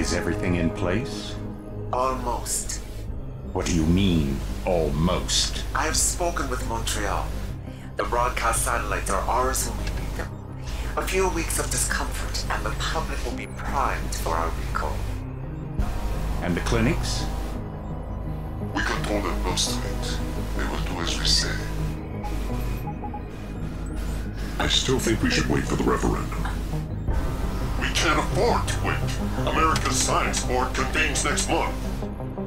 Is everything in place? Almost. What do you mean, almost? I have spoken with Montreal. The broadcast satellites are ours when we need them. A few weeks of discomfort, and the public will be primed for our recall. And the clinics? We control most of it. They will do as we say. I still think we should wait for the referendum. We can't afford to wait. America's Science Board convenes next month.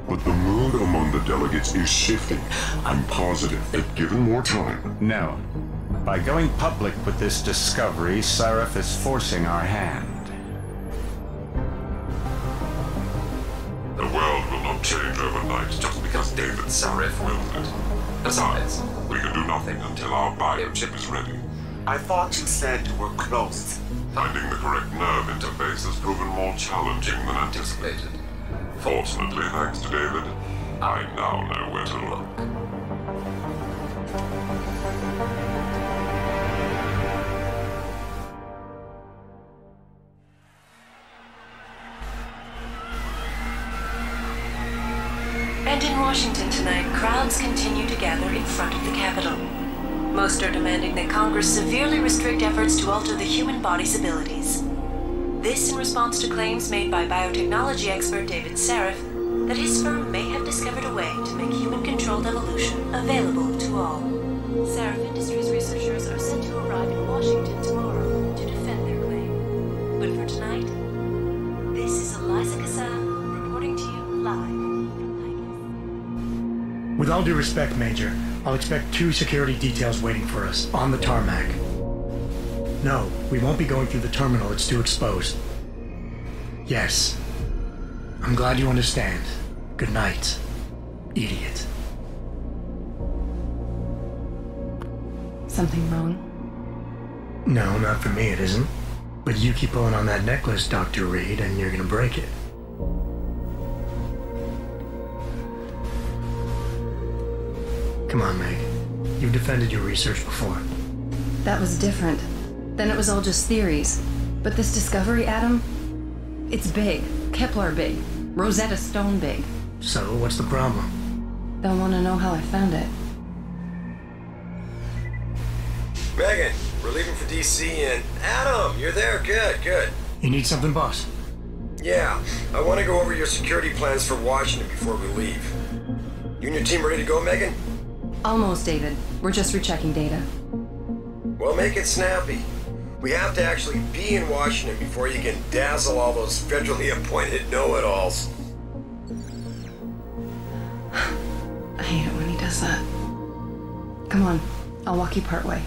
But the mood among the delegates is shifting. I'm positive that given more time... No. By going public with this discovery, Seraph is forcing our hand. The world will not change overnight just because David Seraph willed it. Besides, we can do nothing until our biochip is ready. I thought you said you were close. Finding the correct nerve interface has proven more challenging than anticipated. Fortunately, thanks to David, I now know where to look. And in Washington tonight, crowds continue to gather in front of the Capitol. Most are demanding that Congress severely restrict efforts to alter the human body's abilities. This in response to claims made by biotechnology expert David Seraph that his firm may have discovered a way to make human-controlled evolution available to all. Seraph Industries researchers are set to arrive in Washington tomorrow to defend their claim. But for tonight, this is Eliza Kassam reporting to you live. With all due respect, Major, I'll expect 2 security details waiting for us on the tarmac. No, we won't be going through the terminal, it's too exposed. Yes. I'm glad you understand. Good night, idiot. Something wrong? No, not for me it isn't. But you keep pulling on that necklace, Dr. Reed, and you're gonna break it. Come on, Meg. You've defended your research before. That was different. Then it was all just theories. But this discovery, Adam, it's big. Kepler big. Rosetta Stone big. So, what's the problem? They'll want to know how I found it. Megan, we're leaving for DC and... Adam, you're there. Good, good. You need something, boss? Yeah, I want to go over your security plans for Washington before we leave. You and your team ready to go, Megan? Almost, David. We're just rechecking data. Well, make it snappy. We have to actually be in Washington before you can dazzle all those federally appointed know-it-alls. I hate it when he does that. Come on, I'll walk you part way.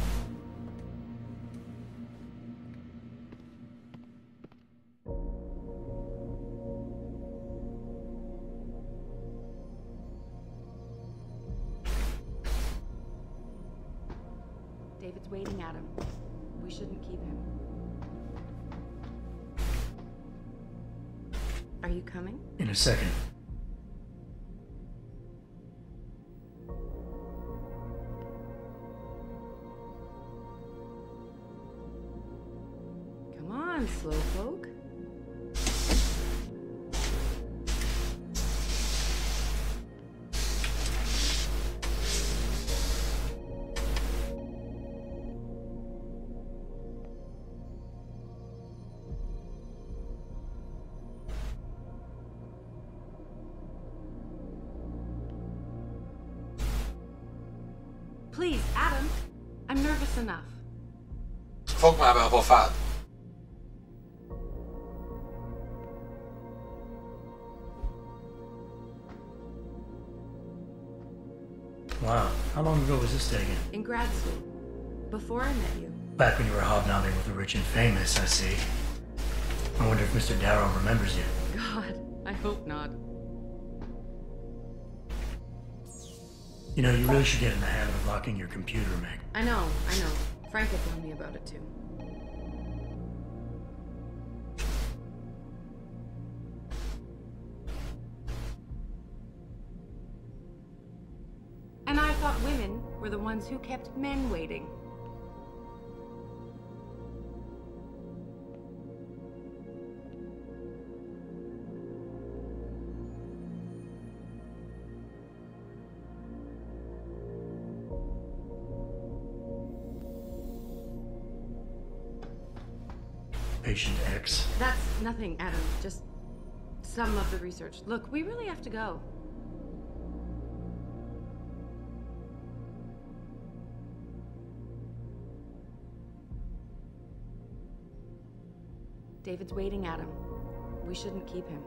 David's waiting, Adam. We shouldn't keep him. Are you coming? In a second. Come on, slowpoke. Please, Adam. I'm nervous enough. Fog mig bara på färd. Wow, how long ago was this taken? In grad school. Before I met you. Back when you were hobnobbing with the rich and famous, I see. I wonder if Mr. Darrow remembers you. God, I hope not. You know, you really should get in the habit of locking your computer, Meg. I know. Frank will tell me about it too. And I thought women were the ones who kept men waiting. Patient X. That's nothing, Adam. Just some of the research. Look, we really have to go. David's waiting, Adam. We shouldn't keep him.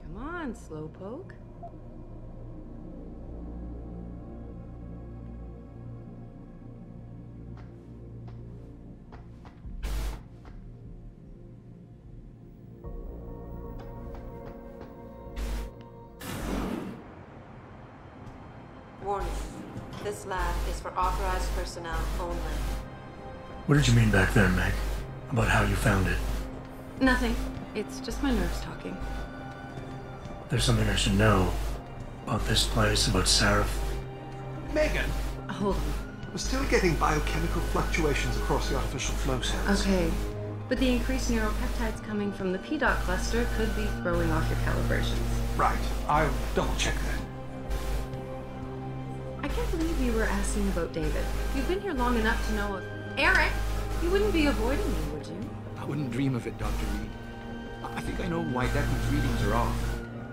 Come on, Slowpoke. Warning. This lab is for authorized personnel only. What did you mean back there, Meg? About how you found it? Nothing. It's just my nerves talking. There's something I should know. About this place, about Sarah. Megan, Hold on. we're still getting biochemical fluctuations across the artificial flow cells. Okay. But the increased neuropeptides coming from the PDOT cluster could be throwing off your calibrations. Right, I'll double check that. I can't believe you were asking about David. You've been here long enough to know of... Eric! You wouldn't be avoiding me, would you? I wouldn't dream of it, Dr. Reed. I think I know why Declan's readings are off.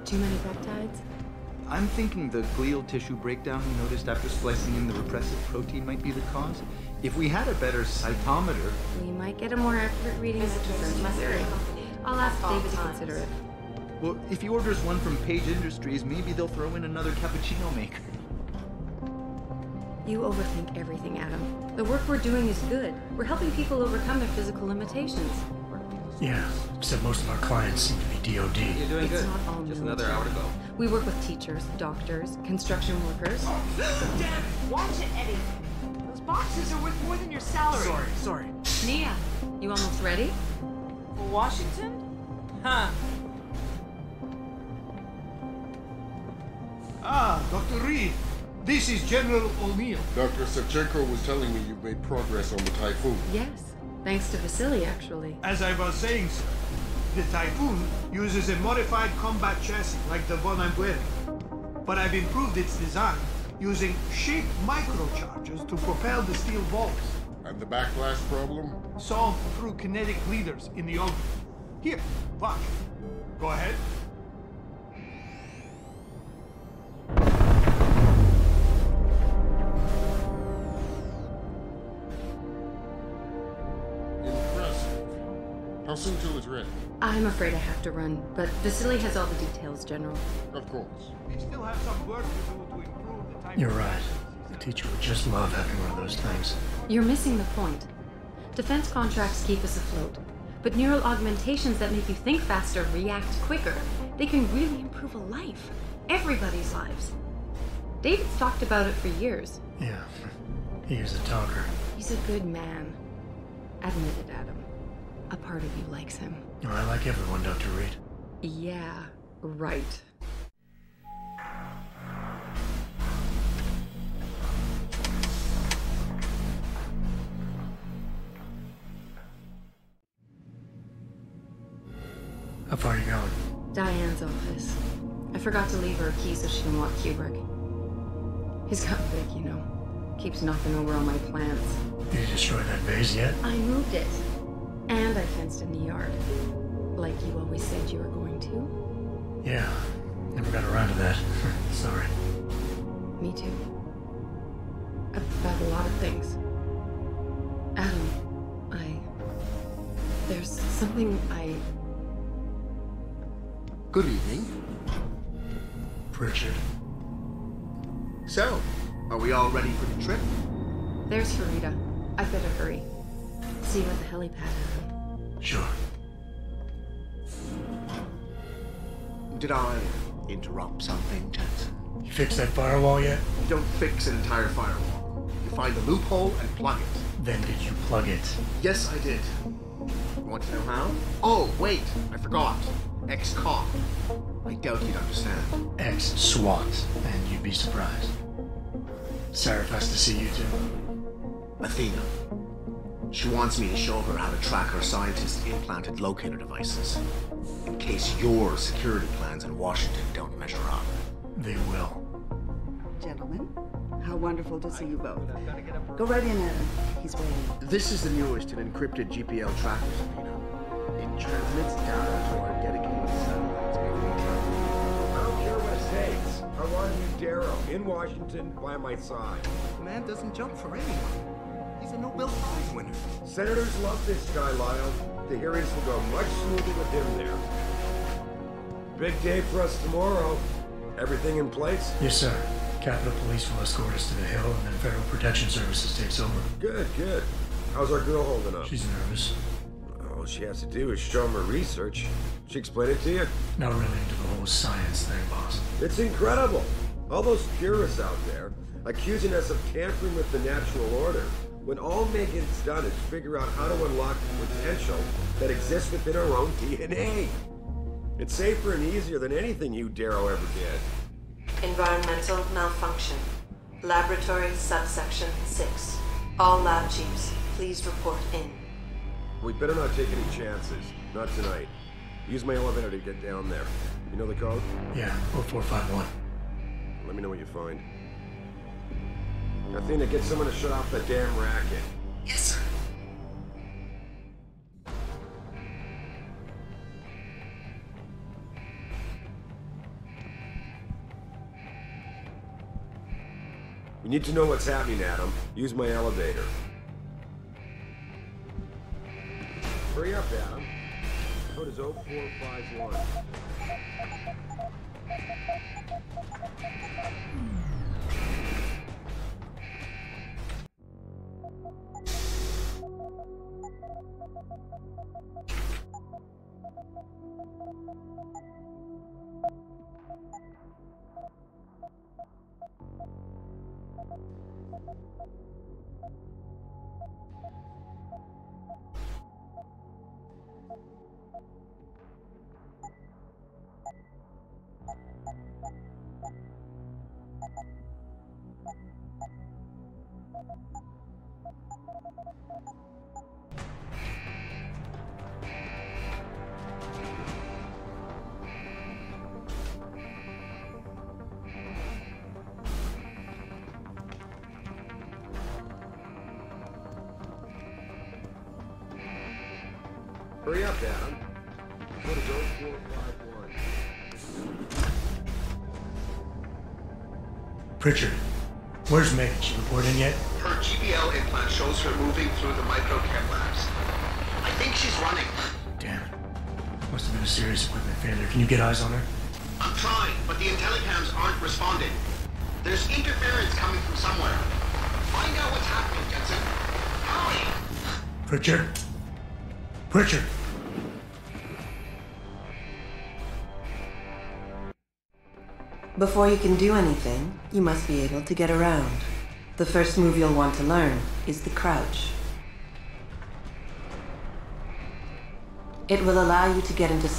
Too many peptides? I'm thinking the glial tissue breakdown we noticed after splicing in the repressive protein might be the cause. If we had a better cytometer... We might get a more accurate reading of the theory. I'll ask David to consider it. Well, if he orders one from Page Industries, maybe they'll throw in another cappuccino maker. You overthink everything, Adam. The work we're doing is good. We're helping people overcome their physical limitations. Yeah, except most of our clients seem to be DOD. You're doing It's good. not all Just military. another hour to go. We work with teachers, doctors, construction workers. Damn it! Watch it, Eddie. Those boxes are worth more than your salary. Sorry. Nia, you almost ready? For Washington? Huh. Ah, Dr. Reed. This is General O'Neill. Dr. Savchenko was telling me you've made progress on the Typhoon. Yes. Thanks to Vasily, actually. As I was saying, sir, the Typhoon uses a modified combat chassis like the one I'm wearing. But I've improved its design using shaped microchargers to propel the steel balls. And the backlash problem? Solved through kinetic leaders in the oven. Here, watch. Go ahead. Impressive. How soon till it's ready? I'm afraid I have to run, but Vasily has all the details, General. Of course. We still have some work to do to improve the type. You're right. The teacher would just love having one of those things. You're missing the point. Defense contracts keep us afloat, but neural augmentations that make you think faster, react quicker, they can really improve a life. Everybody's lives. David's talked about it for years. Yeah, he is a talker. He's a good man. Admit it, Adam. A part of you likes him. Oh, I like everyone, Dr. Reed. Yeah, right. How far are you going? Diane's office. I forgot to leave her a key so she can walk Kubrick. He's got big, you know. Keeps knocking over all my plants. Did you destroy that vase yet? I moved it. And I fenced in the yard. Like you always said you were going to. Yeah, never got around to that. Sorry. Me too. About a lot of things. Adam, there's something Good evening. Pritchard. So, are we all ready for the trip? There's Farida. I'd better hurry. See you at the helipad, Adam. Sure. Did I interrupt something, Jensen? You fixed that firewall yet? You don't fix an entire firewall. You find the loophole and plug it. Then did you plug it? Yes, I did. You want to know how? Oh, wait, I forgot. Ex-cop. I doubt you'd understand. Ex-SWAT, and you'd be surprised. Sarah has to see you too. Athena. She wants me to show her how to track her scientists' implanted locator devices. In case your security plans in Washington don't measure up. They will. Gentlemen, how wonderful to see you both. Go right in, Adam. He's waiting. This is the newest in encrypted GPL trackers, Athena. It transmits data to our dedicated satellites every time. I don't care what it takes. I want you, Darrow, in Washington, by my side. The man doesn't jump for anyone. He's a Nobel Prize winner. Senators love this guy, Lyle. The hearings will go much smoother with him there. Big day for us tomorrow. Everything in place? Yes, sir. Capitol Police will escort us to the Hill, and then Federal Protection Services takes over. Good, good. How's our girl holding up? She's nervous. All she has to do is show him her research. She explained it to you? Not really into the whole science thing, boss. It's incredible. All those purists out there accusing us of tampering with the natural order, when all Megan's done is figure out how to unlock the potential that exists within our own DNA. It's safer and easier than anything you, Darrow, ever did. Environmental malfunction. Laboratory subsection 6. All lab chiefs, please report in. We better not take any chances. Not tonight. Use my elevator to get down there. You know the code? Yeah, 0451. Let me know what you find. Athena, get someone to shut off that damn racket. Yes, sir. We need to know what's happening, Adam. Use my elevator. Hurry up, Adam. Code is 0451. Hurry up, Adam. Code is 0451. Pritchard, where's Megan? She report in yet? Her GPL implant shows her moving through the microchem labs. I think she's running. Damn it. Must have been a serious equipment failure. Can you get eyes on her? I'm trying, but the intellicams aren't responding. There's interference coming from somewhere. Find out what's happening, Jensen. Hurry! Pritchard? Pritchard! Before you can do anything, you must be able to get around. The first move you'll want to learn is the crouch. It will allow you to get into...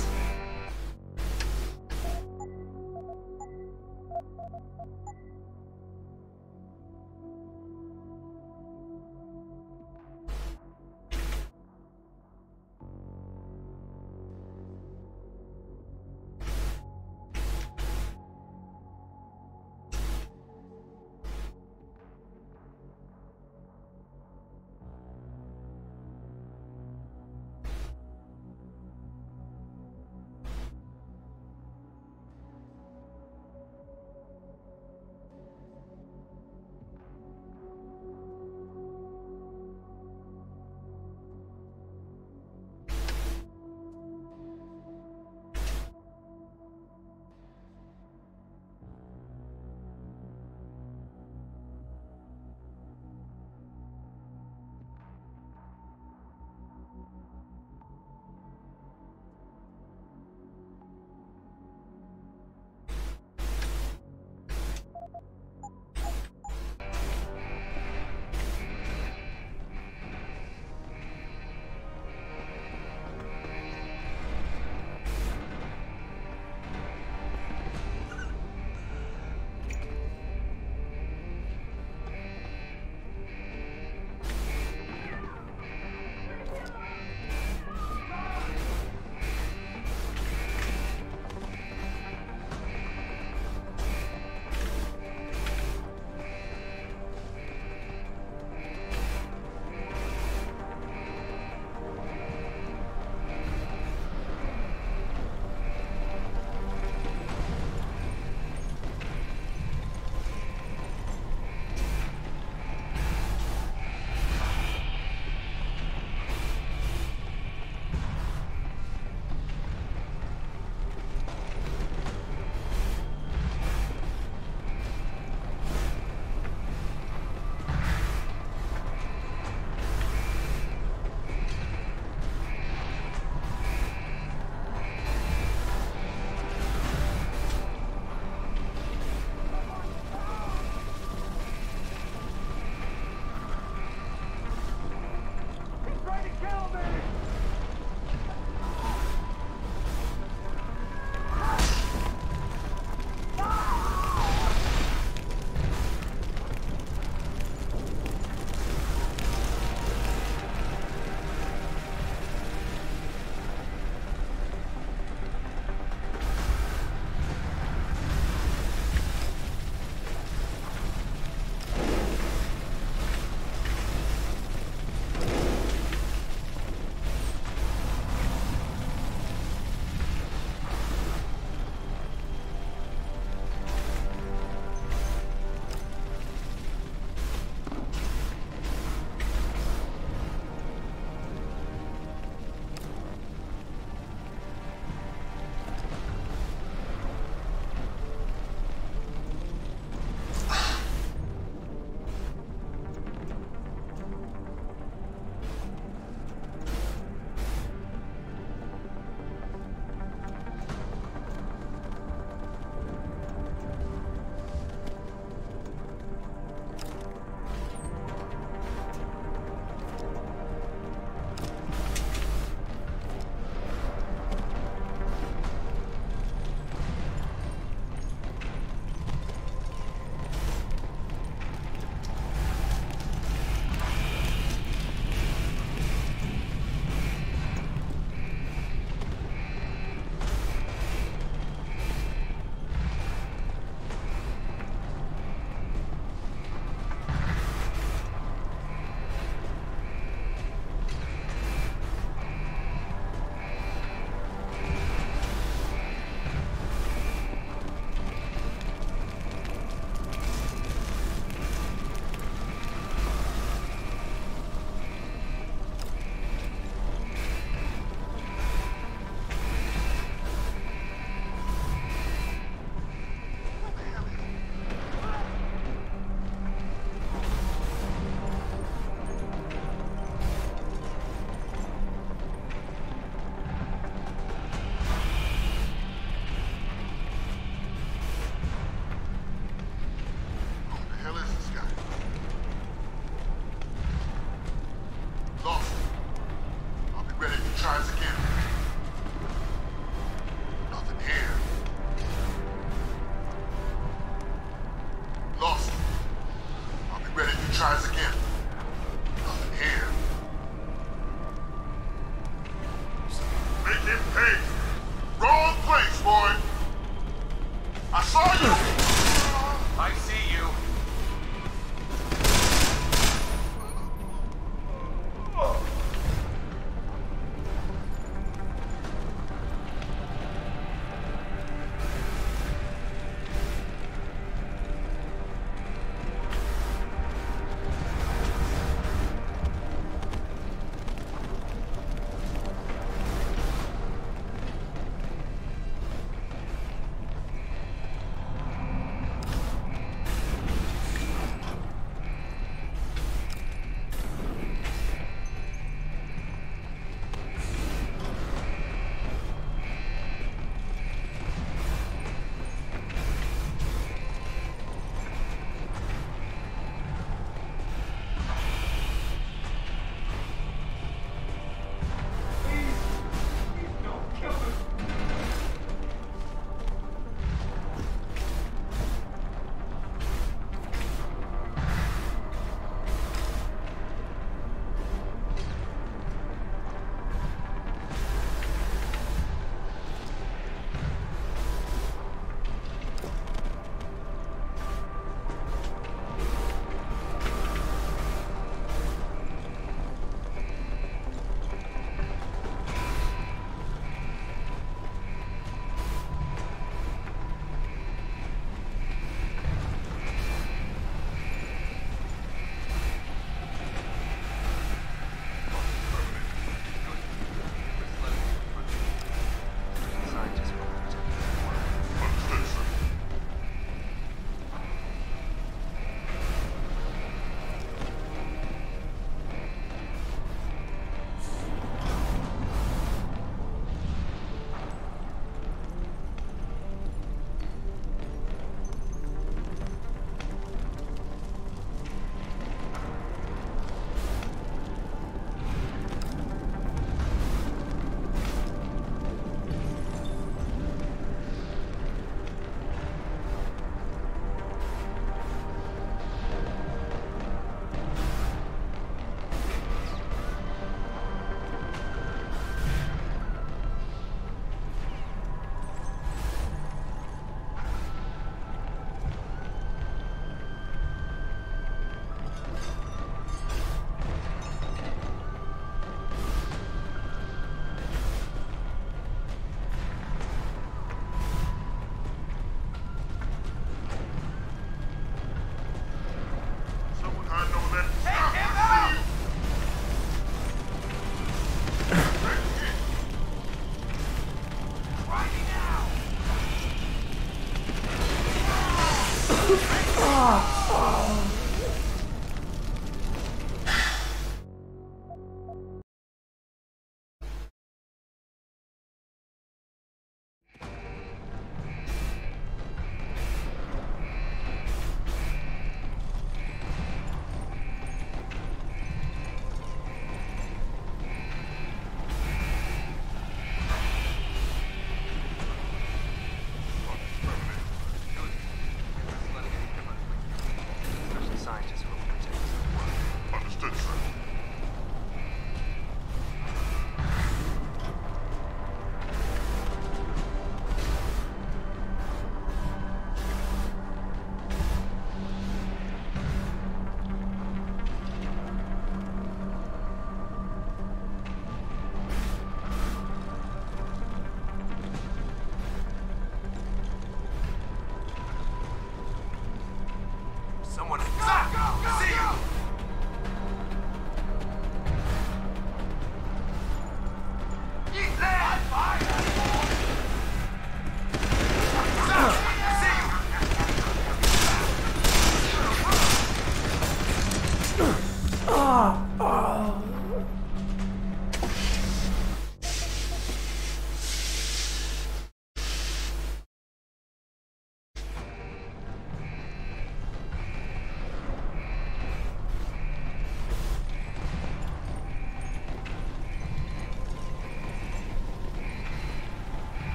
tries again. Nothing here. Make him pay. Wrong place, boy. I saw you. I see you.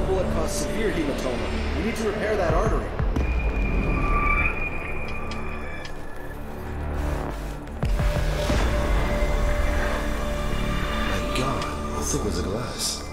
bullet caused severe hematoma. We need to repair that artery. My God, how thick was the glass?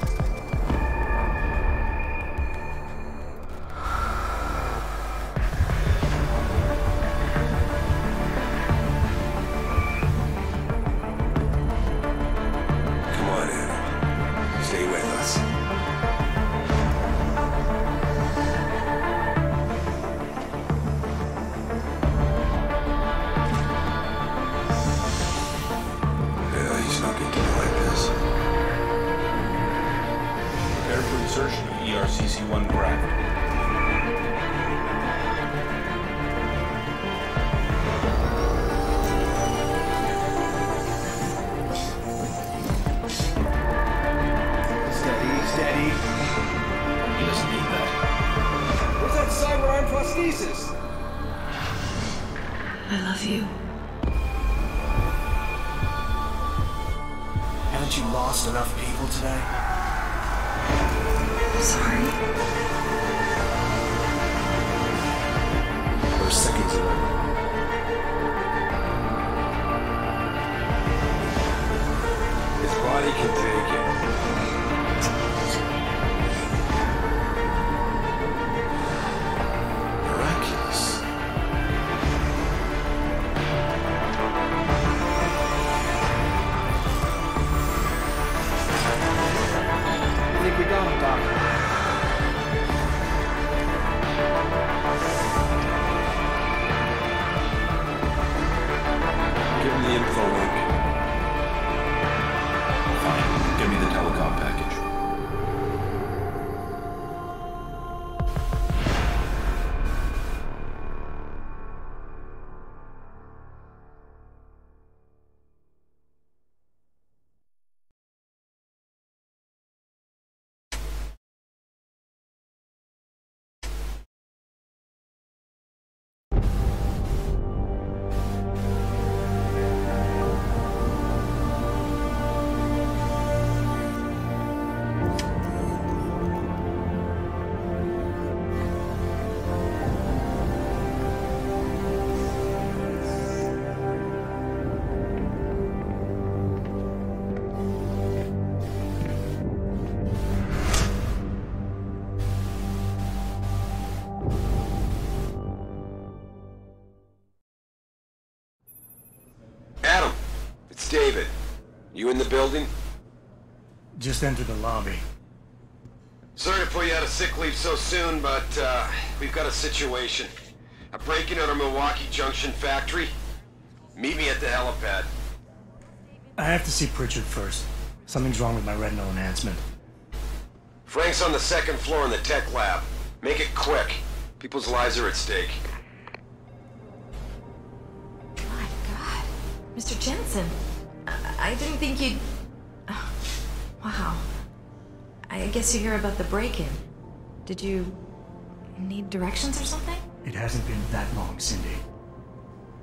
I love you. Haven't you lost enough people today? Sorry. We're seconds away. His body can take it. Miraculous. I think we got him, Doctor. Give him the info link. Fine. Give me the telecom package. Adam, it's David. You in the building? Just entered the lobby. Sorry to put you out of sick leave so soon, but we've got a situation. A break-in at our Milwaukee Junction factory. Meet me at the helipad. I have to see Pritchard first. Something's wrong with my retinal enhancement. Frank's on the second floor in the tech lab. Make it quick. People's lives are at stake. My God. Mr. Jensen, I didn't think you'd... Oh, wow. I guess you hear about the break-in. Did you need directions or something? It hasn't been that long, Cindy.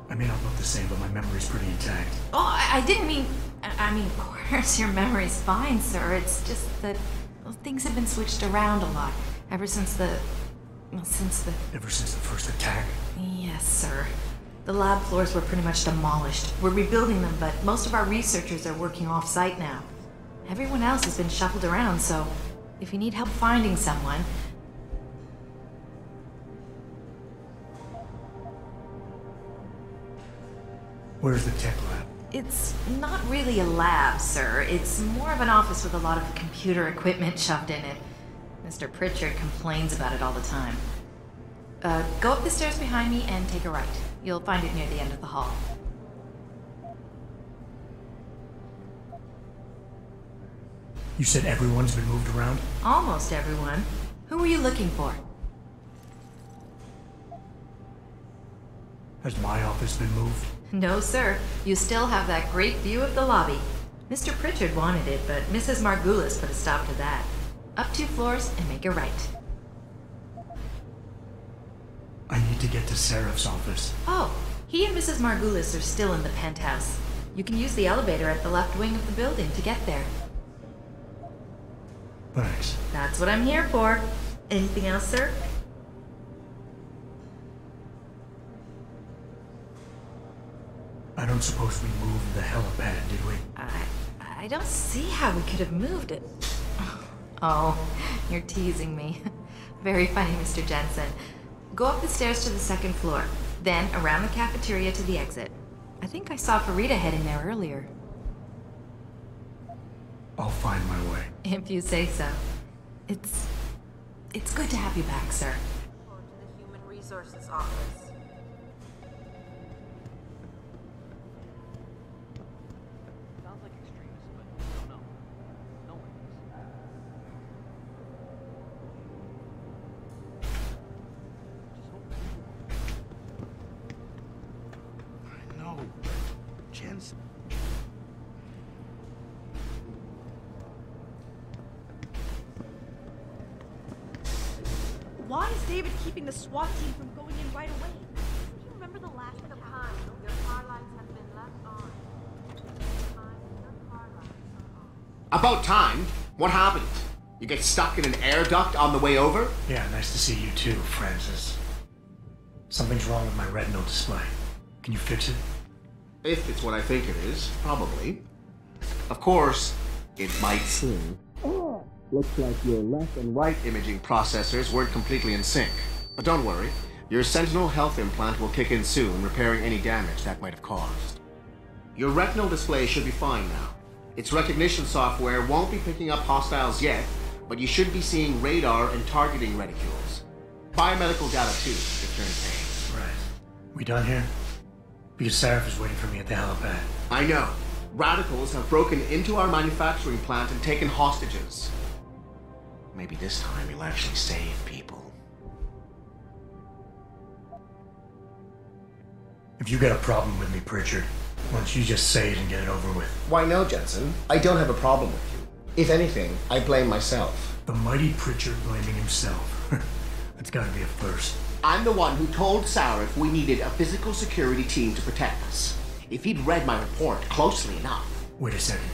I may not look the same, but my memory's pretty intact. Oh, I didn't mean... I mean, of course, your memory's fine, sir. It's just that well, things have been switched around a lot ever since the... Well, Ever since the first attack? Yes, sir. The lab floors were pretty much demolished. We're rebuilding them, but most of our researchers are working off-site now. Everyone else has been shuffled around, so if you need help finding someone... Where's the tech lab? It's not really a lab, sir. It's more of an office with a lot of computer equipment shoved in it. Mr. Pritchard complains about it all the time. Go up the stairs behind me and take a right. You'll find it near the end of the hall. You said everyone's been moved around? Almost everyone. Who were you looking for? Has my office been moved? No, sir. You still have that great view of the lobby. Mr. Pritchard wanted it, but Mrs. Margulis put a stop to that. Up 2 floors and make a right. I need to get to Seraph's office. Oh, he and Mrs. Margulis are still in the penthouse. You can use the elevator at the left wing of the building to get there. Thanks. That's what I'm here for. Anything else, sir? I don't suppose we moved the helipad, did we? I don't see how we could have moved it. Oh, you're teasing me. Very funny, Mr. Jensen. Go up the stairs to the second floor, then around the cafeteria to the exit. I think I saw Farida heading there earlier. I'll find my way. If you say so. It's good to have you back, sir. Or to the Human Resources Office. Jensen. Why is David keeping the SWAT team from going in right away? Do you remember the last time? Your car lights have been left on. About time? What happened? You get stuck in an air duct on the way over? Yeah, nice to see you too, Francis. Something's wrong with my retinal display. Can you fix it? If it's what I think it is, probably. Of course, it might seem. Looks like your left and right imaging processors weren't completely in sync. But don't worry, your Sentinel health implant will kick in soon, repairing any damage that might have caused. Your retinal display should be fine now. Its recognition software won't be picking up hostiles yet, but you should be seeing radar and targeting reticules. Biomedical data too, if you're in pain. Right. We done here? Because Sarif is waiting for me at the helipad. I know. Radicals have broken into our manufacturing plant and taken hostages. Maybe this time you'll actually save people. If you got a problem with me, Pritchard, why don't you just say it and get it over with? Why no, Jensen? I don't have a problem with you. If anything, I blame myself. The mighty Pritchard blaming himself. That's gotta be a first. I'm the one who told Sarif we needed a physical security team to protect us. If he'd read my report closely enough. Wait a second.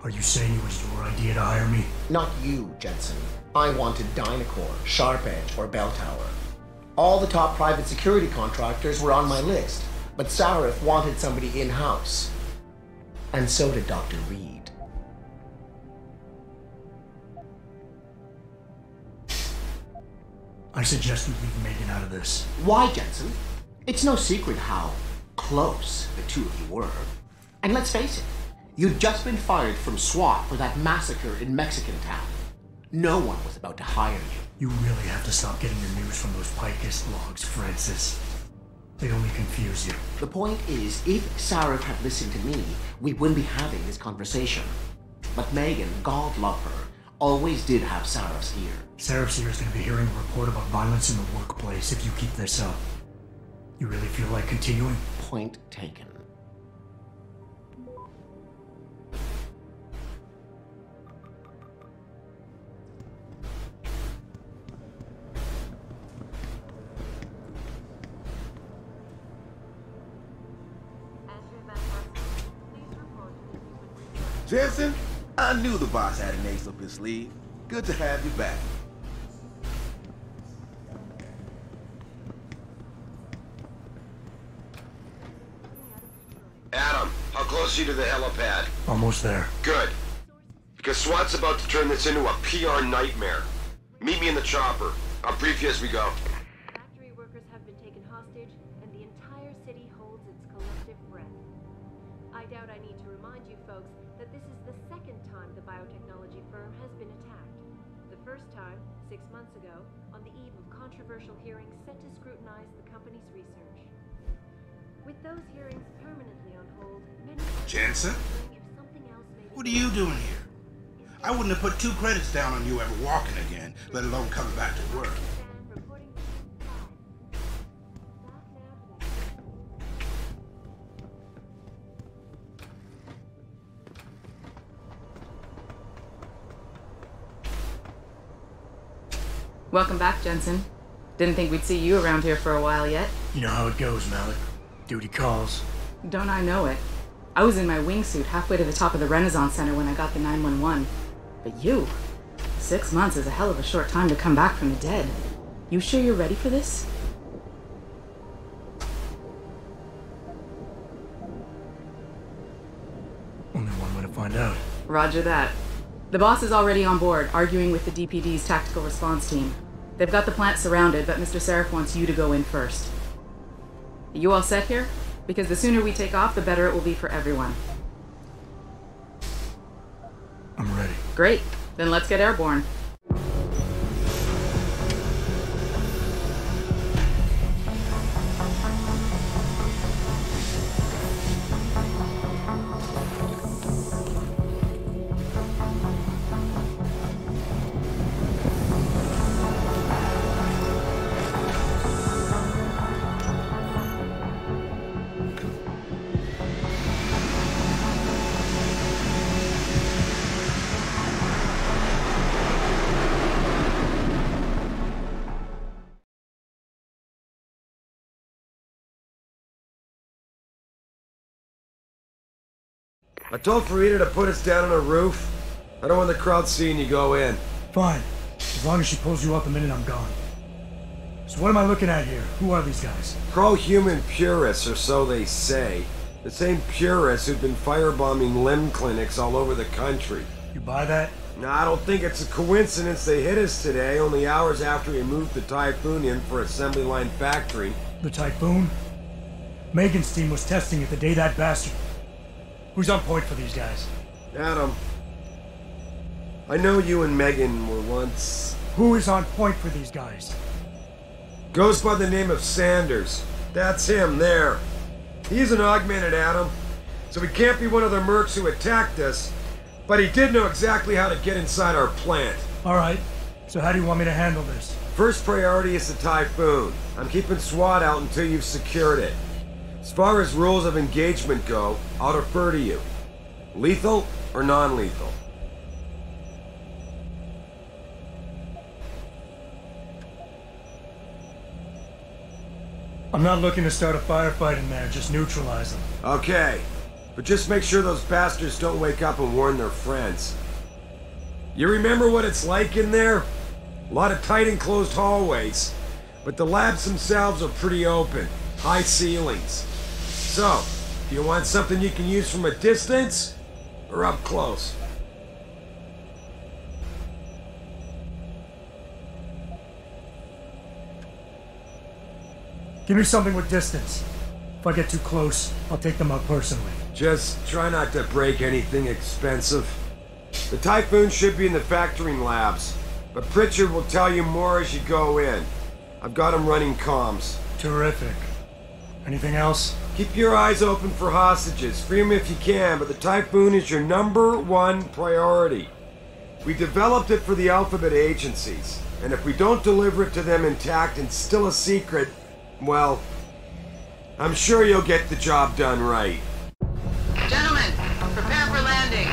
Are you saying it was your idea to hire me? Not you, Jensen. I wanted Dynacore, Sharp Edge, or Bell Tower. All the top private security contractors were on my list, but Sarif wanted somebody in-house. And so did Dr. Reed. I suggest we leave Megan out of this. Why, Jensen? It's no secret how close the two of you were. And let's face it, you'd just been fired from SWAT for that massacre in Mexican town. No one was about to hire you. You really have to stop getting your news from those Picus logs, Francis. They only confuse you. The point is, if Sarif had listened to me, we wouldn't be having this conversation. But Megan, God love her, always did have Sarif's ear. Sarif's ear is going to be hearing a report about violence in the workplace if you keep this up. You really feel like continuing? Point taken. Jensen, I knew the boss had an ace up his sleeve. Good to have you back. Adam, how close are you to the helipad? Almost there. Good. Because SWAT's about to turn this into a PR nightmare. Meet me in the chopper. I'll brief you as we go. Factory workers have been taken hostage, and the entire city holds its collective breath. I doubt I need to remind you folks that this is the second time the biotechnology firm has been attacked. The first time, 6 months ago, on the eve of controversial hearings set to scrutinize the company's research. With those hearings permanently on hold, many... Jensen? What are you doing here? I wouldn't have put 2 credits down on you ever walking again, let alone coming back to work. Welcome back, Jensen. Didn't think we'd see you around here for a while yet. You know how it goes, Malik. Duty calls. Don't I know it? I was in my wingsuit halfway to the top of the Renaissance Center when I got the 911. But you? 6 months is a hell of a short time to come back from the dead. You sure you're ready for this? Only one way to find out. Roger that. The boss is already on board, arguing with the DPD's tactical response team. They've got the plant surrounded, but Mr. Seraph wants you to go in first. You all set here? Because the sooner we take off, the better it will be for everyone. I'm ready. Great. Then let's get airborne. I told Farida to put us down on a roof. I don't want the crowd seeing you go in. Fine. As long as she pulls you up the minute I'm gone. So what am I looking at here? Who are these guys? Pro-human purists, or so they say. The same purists who've been firebombing limb clinics all over the country. You buy that? No, I don't think it's a coincidence they hit us today, only hours after we moved the Typhoon in for assembly line factory. The Typhoon? Megan's team was testing it the day that bastard... Who's on point for these guys? Adam. I know you and Megan were once... Who is on point for these guys? Goes by the name of Sanders. That's him, there. He's an augmented Adam, so he can't be one of the mercs who attacked us, but he did know exactly how to get inside our plant. Alright, so how do you want me to handle this? First priority is the Typhoon. I'm keeping SWAT out until you've secured it. As far as rules of engagement go, I'll defer to you. Lethal or non-lethal? I'm not looking to start a firefight in there, just neutralize them. Okay, but just make sure those bastards don't wake up and warn their friends. You remember what it's like in there? A lot of tight enclosed hallways, but the labs themselves are pretty open. High ceilings. So, do you want something you can use from a distance, or up close? Give me something with distance. If I get too close, I'll take them out personally. Just try not to break anything expensive. The Typhoon should be in the factoring labs, but Pritchard will tell you more as you go in. I've got him running comms. Terrific. Anything else? Keep your eyes open for hostages. Free them if you can, but the Typhoon is your #1 priority. We developed it for the Alphabet agencies, and if we don't deliver it to them intact and still a secret, well, I'm sure you'll get the job done right. Gentlemen, prepare for landing.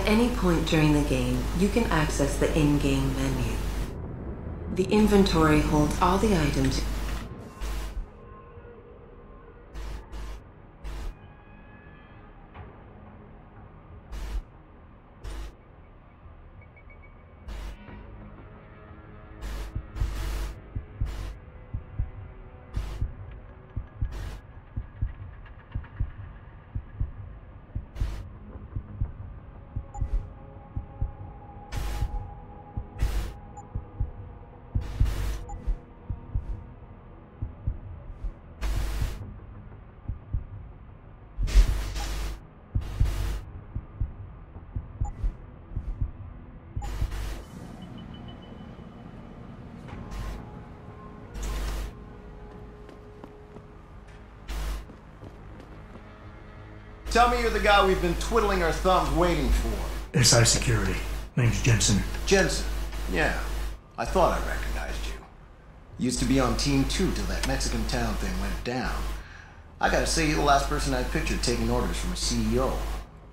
At any point during the game, you can access the in-game menu. The inventory holds all the items. Tell me you're the guy we've been twiddling our thumbs waiting for. SI Security. Name's Jensen. Jensen. Yeah. I thought I recognized you. Used to be on Team 2 till that Mexican town thing went down. I gotta say, you're the last person I pictured taking orders from a CEO.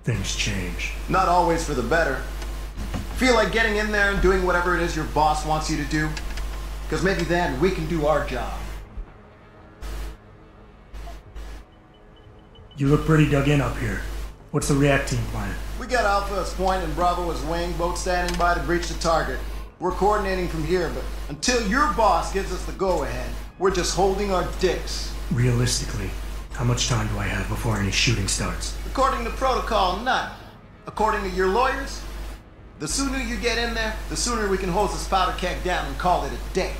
Things change. Not always for the better. Feel like getting in there and doing whatever it is your boss wants you to do? Because maybe then we can do our job. You look pretty dug in up here. What's the react team plan? We got Alpha as point and Bravo as wing, both standing by to breach the target. We're coordinating from here, but until your boss gives us the go-ahead, we're just holding our dicks. Realistically, how much time do I have before any shooting starts? According to protocol, none. According to your lawyers, the sooner you get in there, the sooner we can hose this powder keg down and call it a day.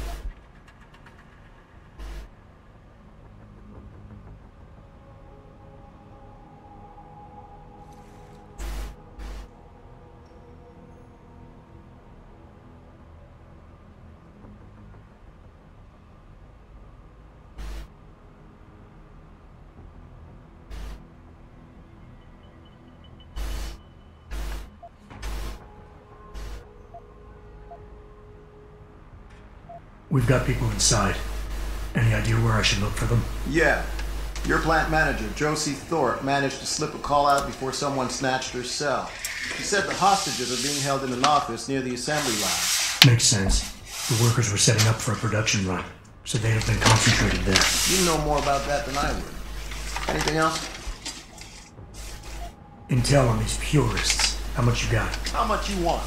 We've got people inside. Any idea where I should look for them? Yeah. Your plant manager, Josie Thorpe, managed to slip a call out before someone snatched her cell. She said the hostages are being held in an office near the assembly line. Makes sense. The workers were setting up for a production run, so they'd have been concentrated there. You know more about that than I would. Anything else? Intel on these purists. How much you got? How much you want?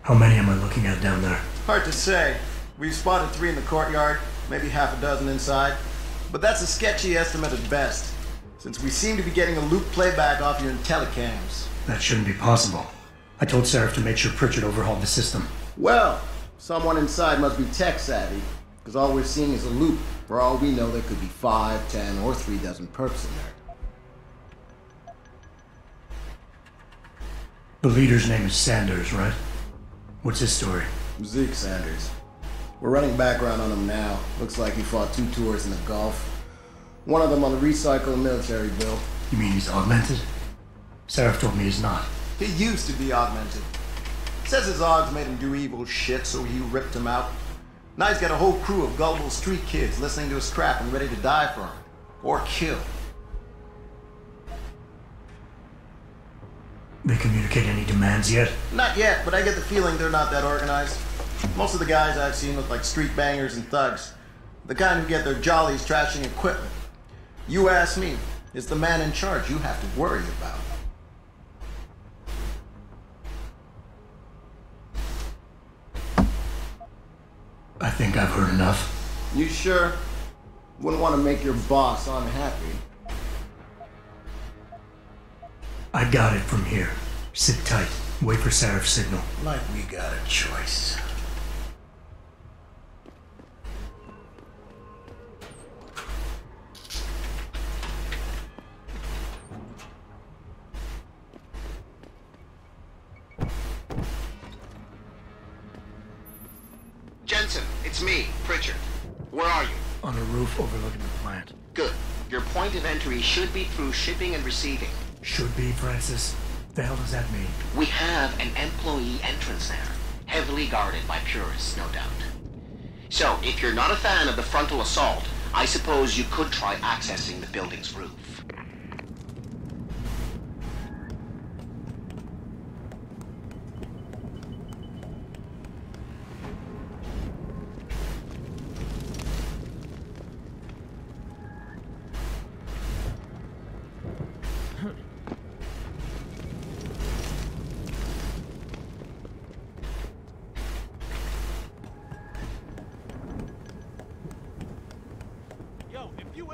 How many am I looking at down there? Hard to say. We've spotted 3 in the courtyard, maybe half a dozen inside. But that's a sketchy estimate at best, since we seem to be getting a loop playback off your telecams. That shouldn't be possible. I told Seraph to make sure Pritchard overhauled the system. Well, someone inside must be tech savvy, because all we're seeing is a loop. For all we know, there could be 5, 10, or 3 dozen perps in there. The leader's name is Sanders, right? What's his story? Zeke Sanders. We're running background on him now. Looks like he fought 2 tours in the Gulf. One of them on the recycled military bill. You mean he's augmented? Seraph told me he's not. He used to be augmented. Says his odds made him do evil shit, so he ripped him out. Now he's got a whole crew of gullible street kids listening to his crap and ready to die for him. Or kill. They communicate any demands yet? Not yet, but I get the feeling they're not that organized. Most of the guys I've seen look like street bangers and thugs. The kind who get their jollies trashing equipment. You ask me, it's the man in charge you have to worry about. I think I've heard enough. You sure? Wouldn't want to make your boss unhappy. I got it from here. Sit tight. Wait for Seraph's signal. Like we got a choice. Jensen, it's me, Pritchard. Where are you? On a roof overlooking the plant. Good. Your point of entry should be through shipping and receiving. Should be, Francis. The hell does that mean? We have an employee entrance there, heavily guarded by purists, no doubt. So, if you're not a fan of the frontal assault, I suppose you could try accessing the building's roof.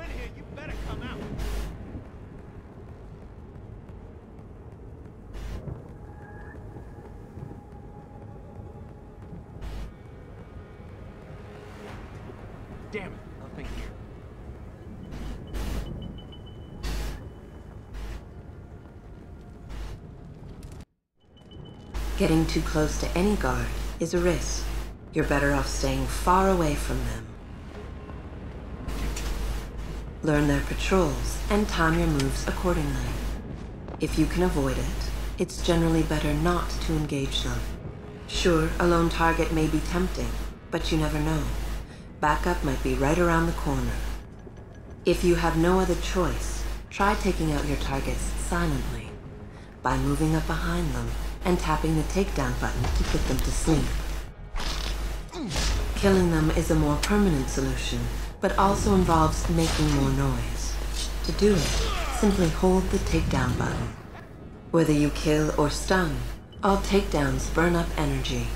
in here, you better come out. Damn it, nothing here. Getting too close to any guard is a risk. You're better off staying far away from them. Learn their patrols and time your moves accordingly. If you can avoid it, it's generally better not to engage them. Sure, a lone target may be tempting, but you never know. Backup might be right around the corner. If you have no other choice, try taking out your targets silently by moving up behind them and tapping the takedown button to put them to sleep. Killing them is a more permanent solution, but also involves making more noise. To do it, simply hold the takedown button. Whether you kill or stun, all takedowns burn up energy.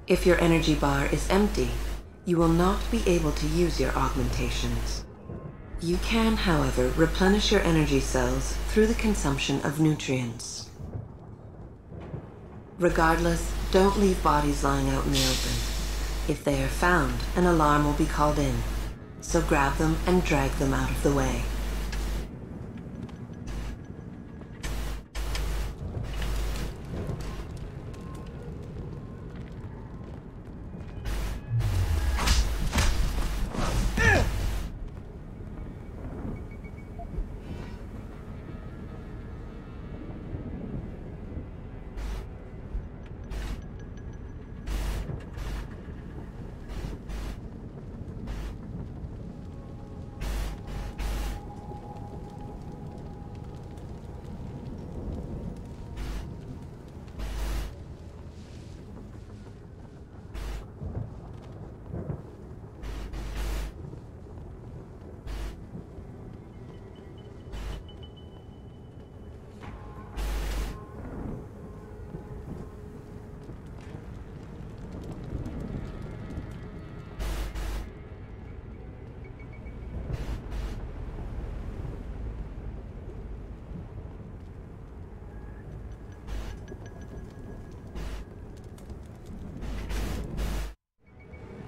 If your energy bar is empty, you will not be able to use your augmentations. You can, however, replenish your energy cells through the consumption of nutrients. Regardless, don't leave bodies lying out in the open. If they are found, an alarm will be called in, so grab them and drag them out of the way.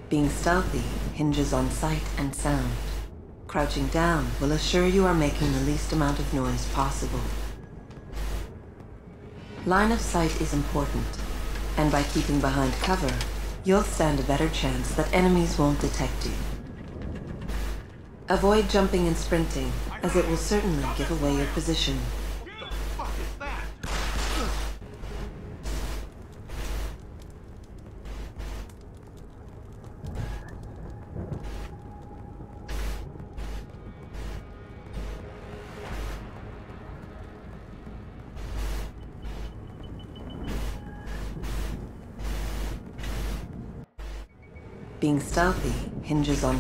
Being stealthy hinges on sight and sound. Crouching down will assure you are making the least amount of noise possible. Line of sight is important, and by keeping behind cover, you'll stand a better chance that enemies won't detect you. Avoid jumping and sprinting, as it will certainly give away your position. Being stealthy hinges on...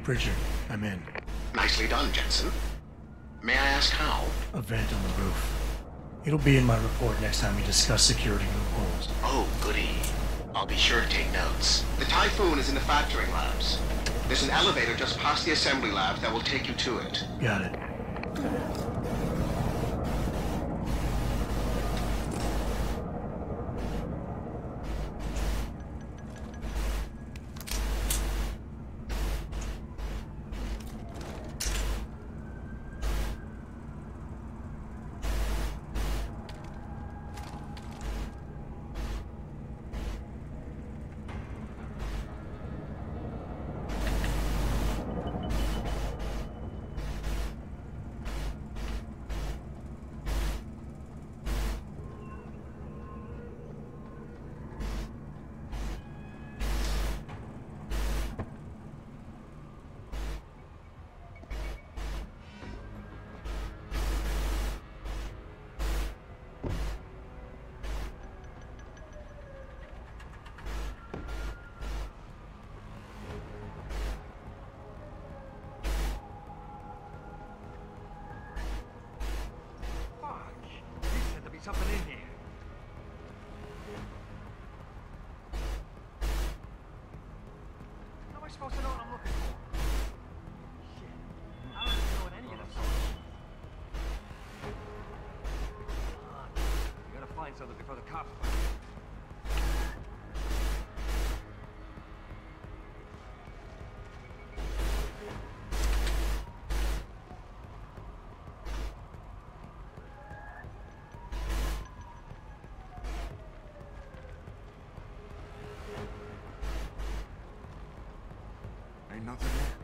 Pritchard, I'm in. Nicely done, Jensen. May I ask how? A vent on the roof. It'll be in my report next time we discuss security loopholes. Oh, goody. I'll be sure to take notes. The Typhoon is in the factoring labs. There's an elevator just past the assembly labs that will take you to it. Got it. Something in here. How am I supposed to know what I'm looking for? Shit. I don't even know what any of this is. Come on. You gotta find something before the cops find it. Ain't nothing there.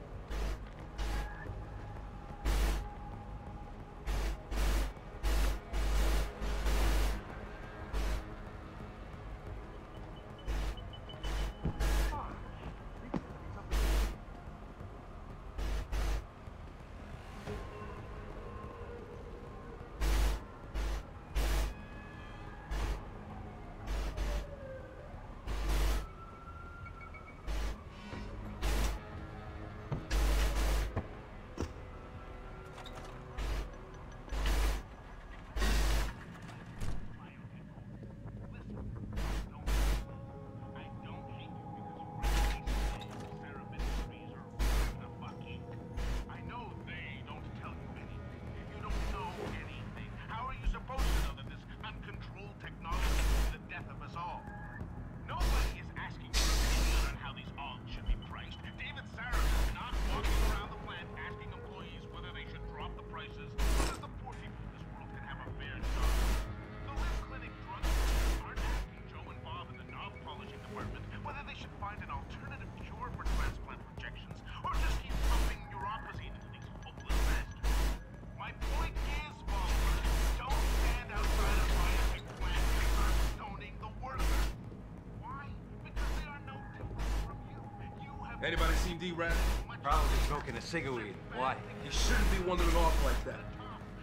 Anybody seen D-Rat? Probably smoking a cigarette. Why? You shouldn't be wandering off like that.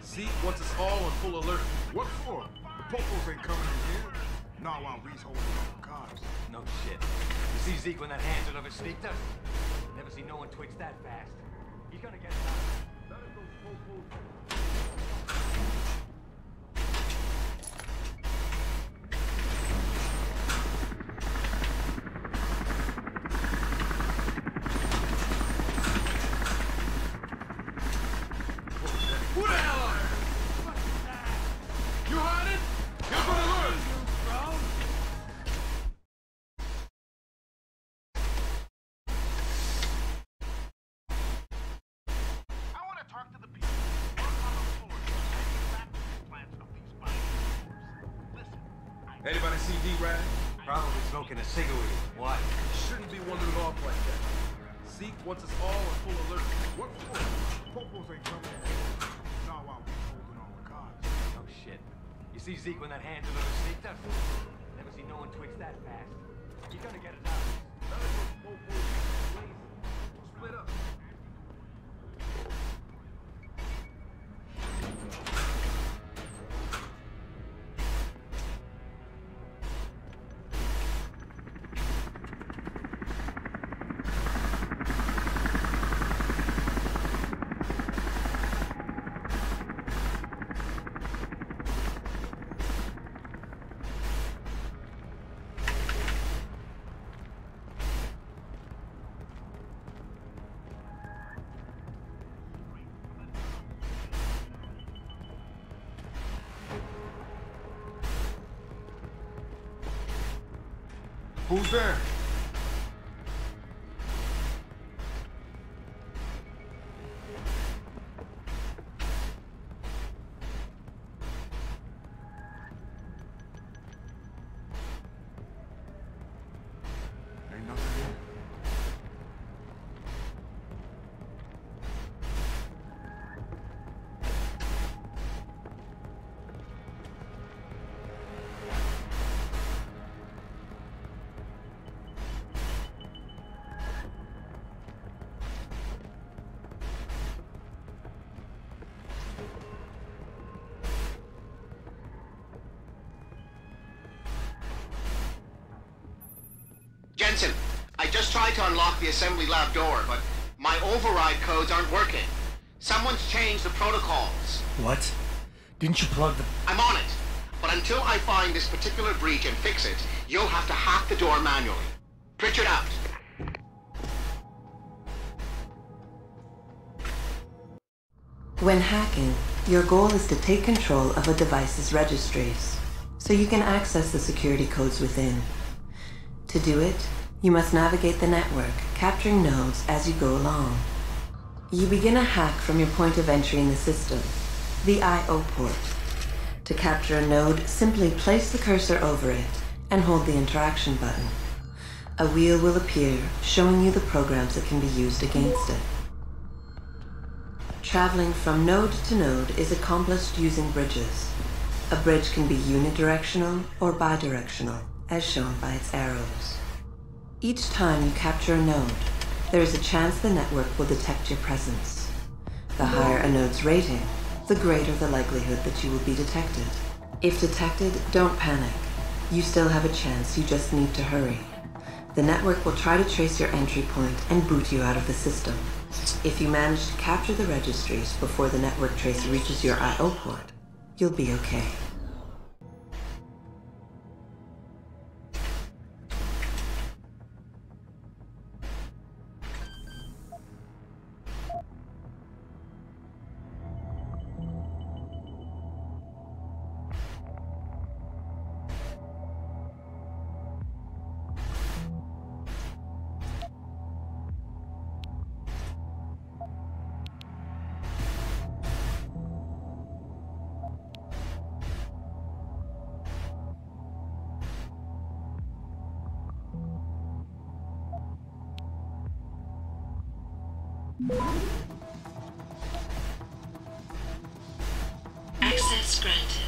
See, once it's all on full alert. What for? Popos ain't coming in here. Not while Reed's holding all the cars. No shit. You see Zeke when that hand's over sneaked us? Never seen no one twitch that fast. He's gonna get it out. None of those Popos... Who the hell are you? You heard it? You're gonna learn! I want to talk to the people who work on the floor to manufacturing plants of these biofuels. Listen, Anybody see D-Rat? Probably smoking a cigarette. Why? You shouldn't be wandering off like that. See, once it's all on full alert. What for? Popos ain't coming in here. Not while Reed's holding all the cars. No shit. You see Zeke when that hand's over sneaked us? Never seen no one twitch that fast. He's gonna get it out. None of those Popos lazy. Split up. Who's there? Ain't nothing here. Jensen, I just tried to unlock the assembly lab door, but my override codes aren't working. Someone's changed the protocols. What? Didn't you plug the... I'm on it, but until I find this particular breach and fix it, you'll have to hack the door manually. Pritchard out. When hacking, your goal is to take control of a device's registries, so you can access the security codes within. To do it, you must navigate the network, capturing nodes as you go along. You begin a hack from your point of entry in the system, the I/O port. To capture a node, simply place the cursor over it and hold the interaction button. A wheel will appear, showing you the programs that can be used against it. Traveling from node to node is accomplished using bridges. A bridge can be unidirectional or bidirectional, as shown by its arrows. Each time you capture a node, there is a chance the network will detect your presence. The higher a node's rating, the greater the likelihood that you will be detected. If detected, don't panic. You still have a chance, you just need to hurry. The network will try to trace your entry point and boot you out of the system. If you manage to capture the registries before the network trace reaches your I/O port, you'll be okay. Access granted.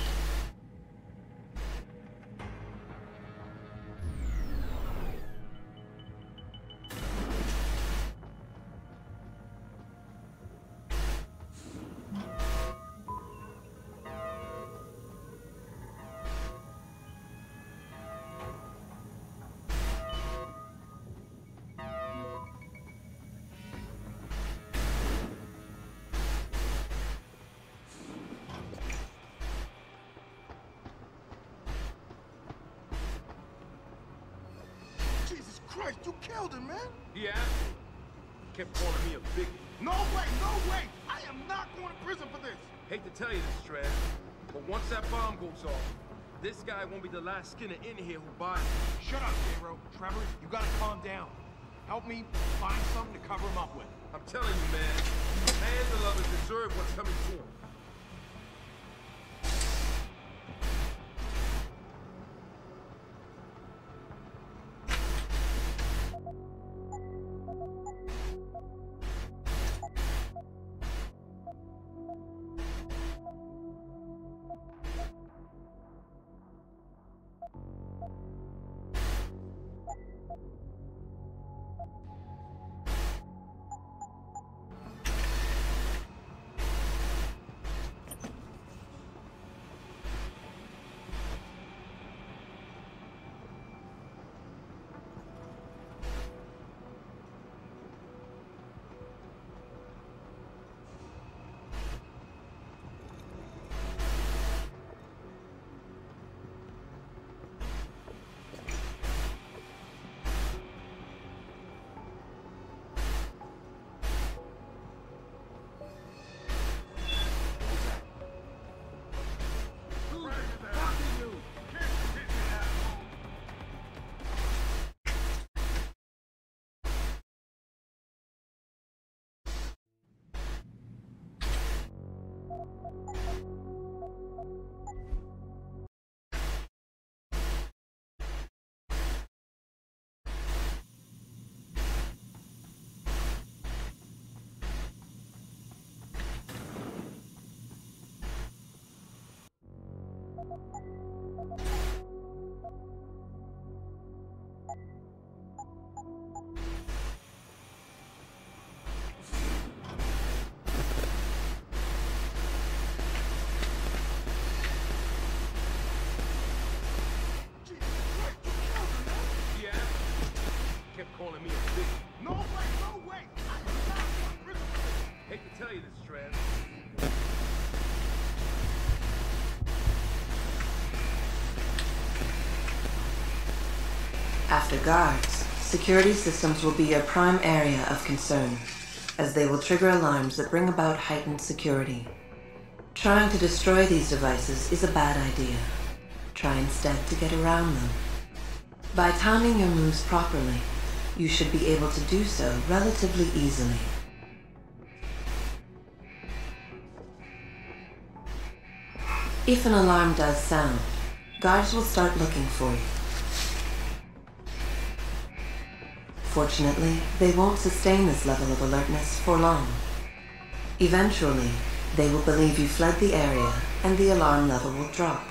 Christ, you killed him, man! Yeah? Kept calling me a big... No way, no way! I am not going to prison for this! Hate to tell you this, Shred, but once that bomb goes off, this guy won't be the last Skinner in here who buys it. Shut up, Szpero. Trevor, you gotta calm down. Help me find something to cover him up with. I'm telling you, man, Handler lovers deserve what's coming to them. After guards, security systems will be your prime area of concern, as they will trigger alarms that bring about heightened security. Trying to destroy these devices is a bad idea. Try instead to get around them. By timing your moves properly, you should be able to do so relatively easily. If an alarm does sound, guards will start looking for you. Fortunately, they won't sustain this level of alertness for long. Eventually, they will believe you fled the area and the alarm level will drop.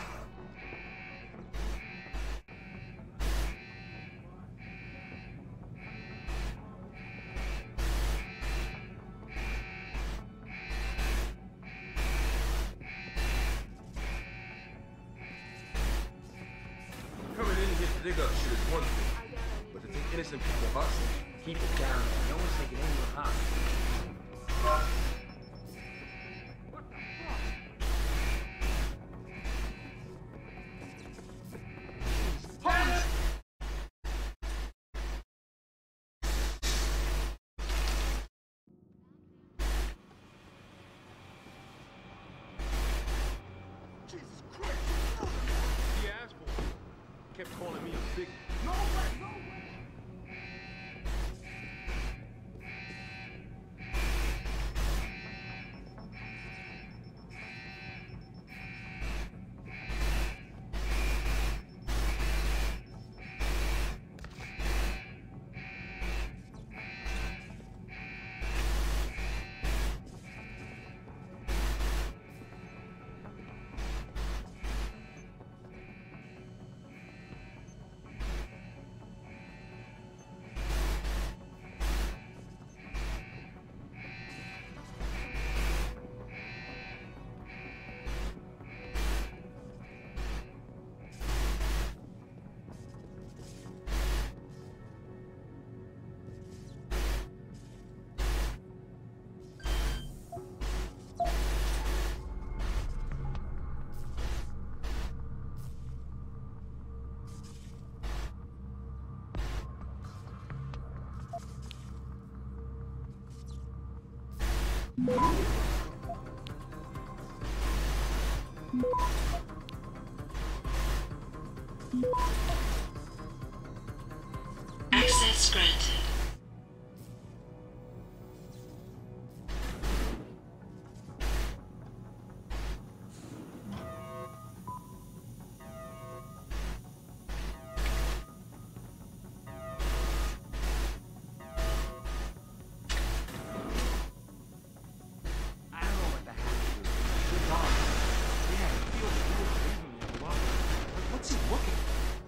Coming in here to dig up shit is one thing, but to take innocent people hostage, Keep it down. No one's taking anyone hostage. kept calling me a big... No way, no way! Access granted.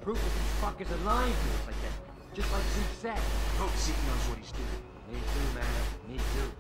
Proof that these fuckers are lying to us like that. Just like Zeke said. Hope Zeke knows what he's doing. Me too, man. Me too.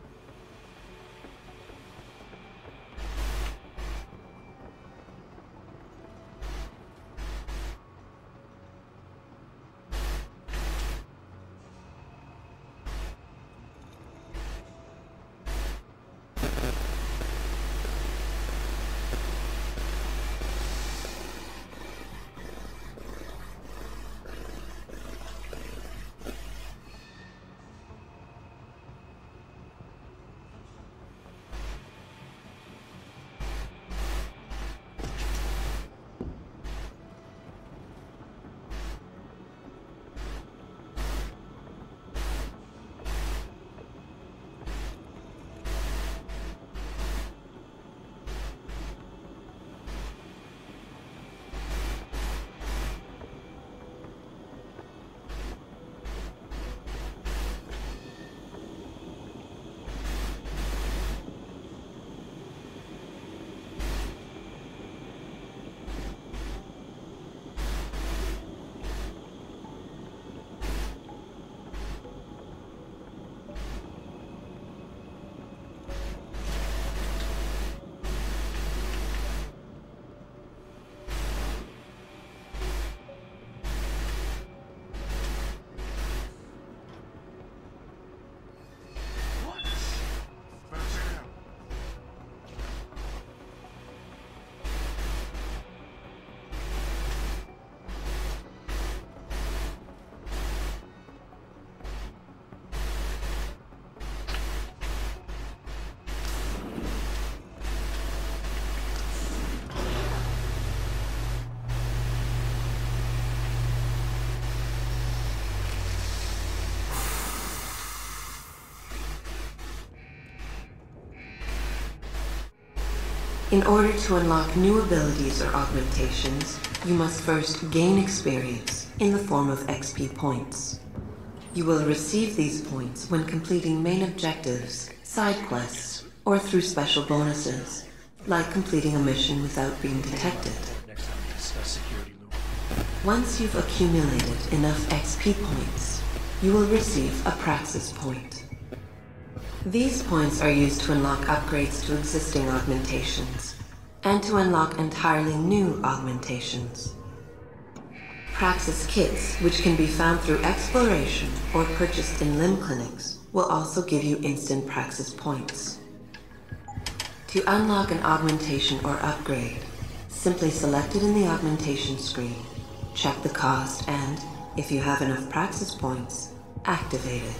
In order to unlock new abilities or augmentations, you must first gain experience in the form of XP points. You will receive these points when completing main objectives, side quests, or through special bonuses, like completing a mission without being detected. Once you've accumulated enough XP points, you will receive a Praxis point. These points are used to unlock upgrades to existing augmentations, and to unlock entirely new augmentations. Praxis kits, which can be found through exploration or purchased in limb clinics, will also give you instant Praxis points. To unlock an augmentation or upgrade, simply select it in the augmentation screen, check the cost, and, if you have enough Praxis points, activate it.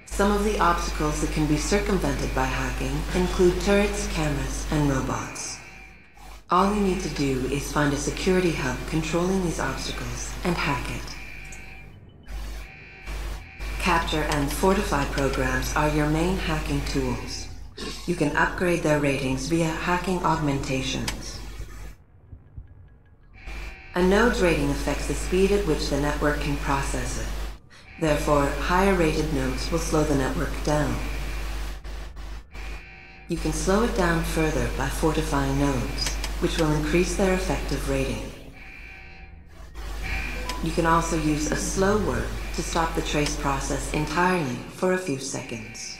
Some of the obstacles that can be circumvented by hacking include turrets, cameras, and robots. All you need to do is find a security hub controlling these obstacles and hack it. Capture and fortify programs are your main hacking tools. You can upgrade their ratings via hacking augmentations. A node's rating affects the speed at which the network can process it. Therefore, higher-rated nodes will slow the network down. You can slow it down further by fortifying nodes, which will increase their effective rating. You can also use a slow work to stop the trace process entirely for a few seconds.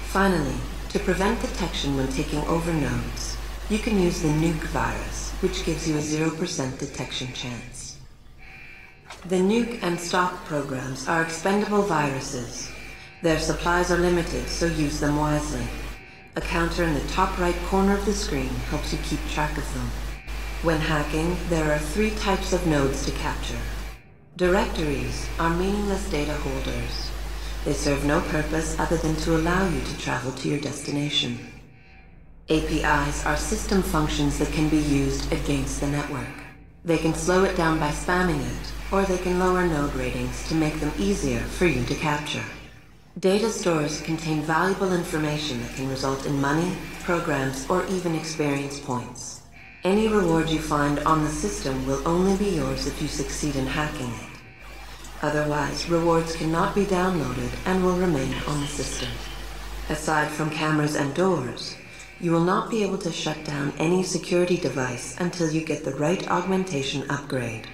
Finally, to prevent detection when taking over nodes, you can use the nuke virus, which gives you a 0% detection chance. The nuke and stalk programs are expendable viruses. Their supplies are limited, so use them wisely. A counter in the top right corner of the screen helps you keep track of them. When hacking, there are 3 types of nodes to capture. Directories are meaningless data holders. They serve no purpose other than to allow you to travel to your destination. APIs are system functions that can be used against the network. They can slow it down by spamming it, or they can lower node ratings to make them easier for you to capture. Data stores contain valuable information that can result in money, programs, or even experience points. Any reward you find on the system will only be yours if you succeed in hacking it. Otherwise, rewards cannot be downloaded and will remain on the system. Aside from cameras and doors, you will not be able to shut down any security device until you get the right augmentation upgrade.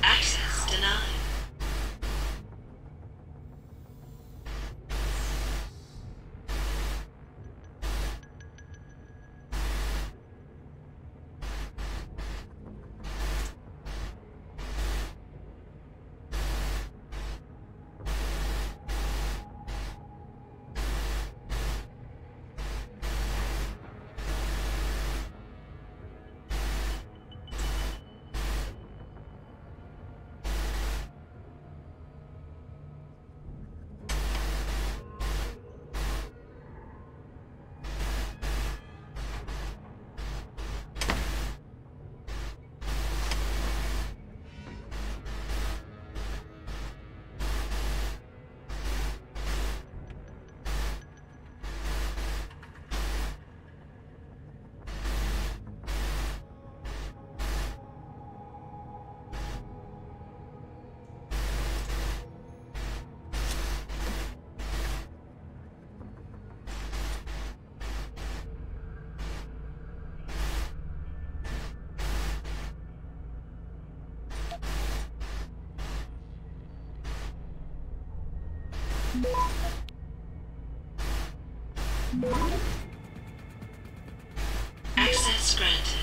Access denied. Access granted.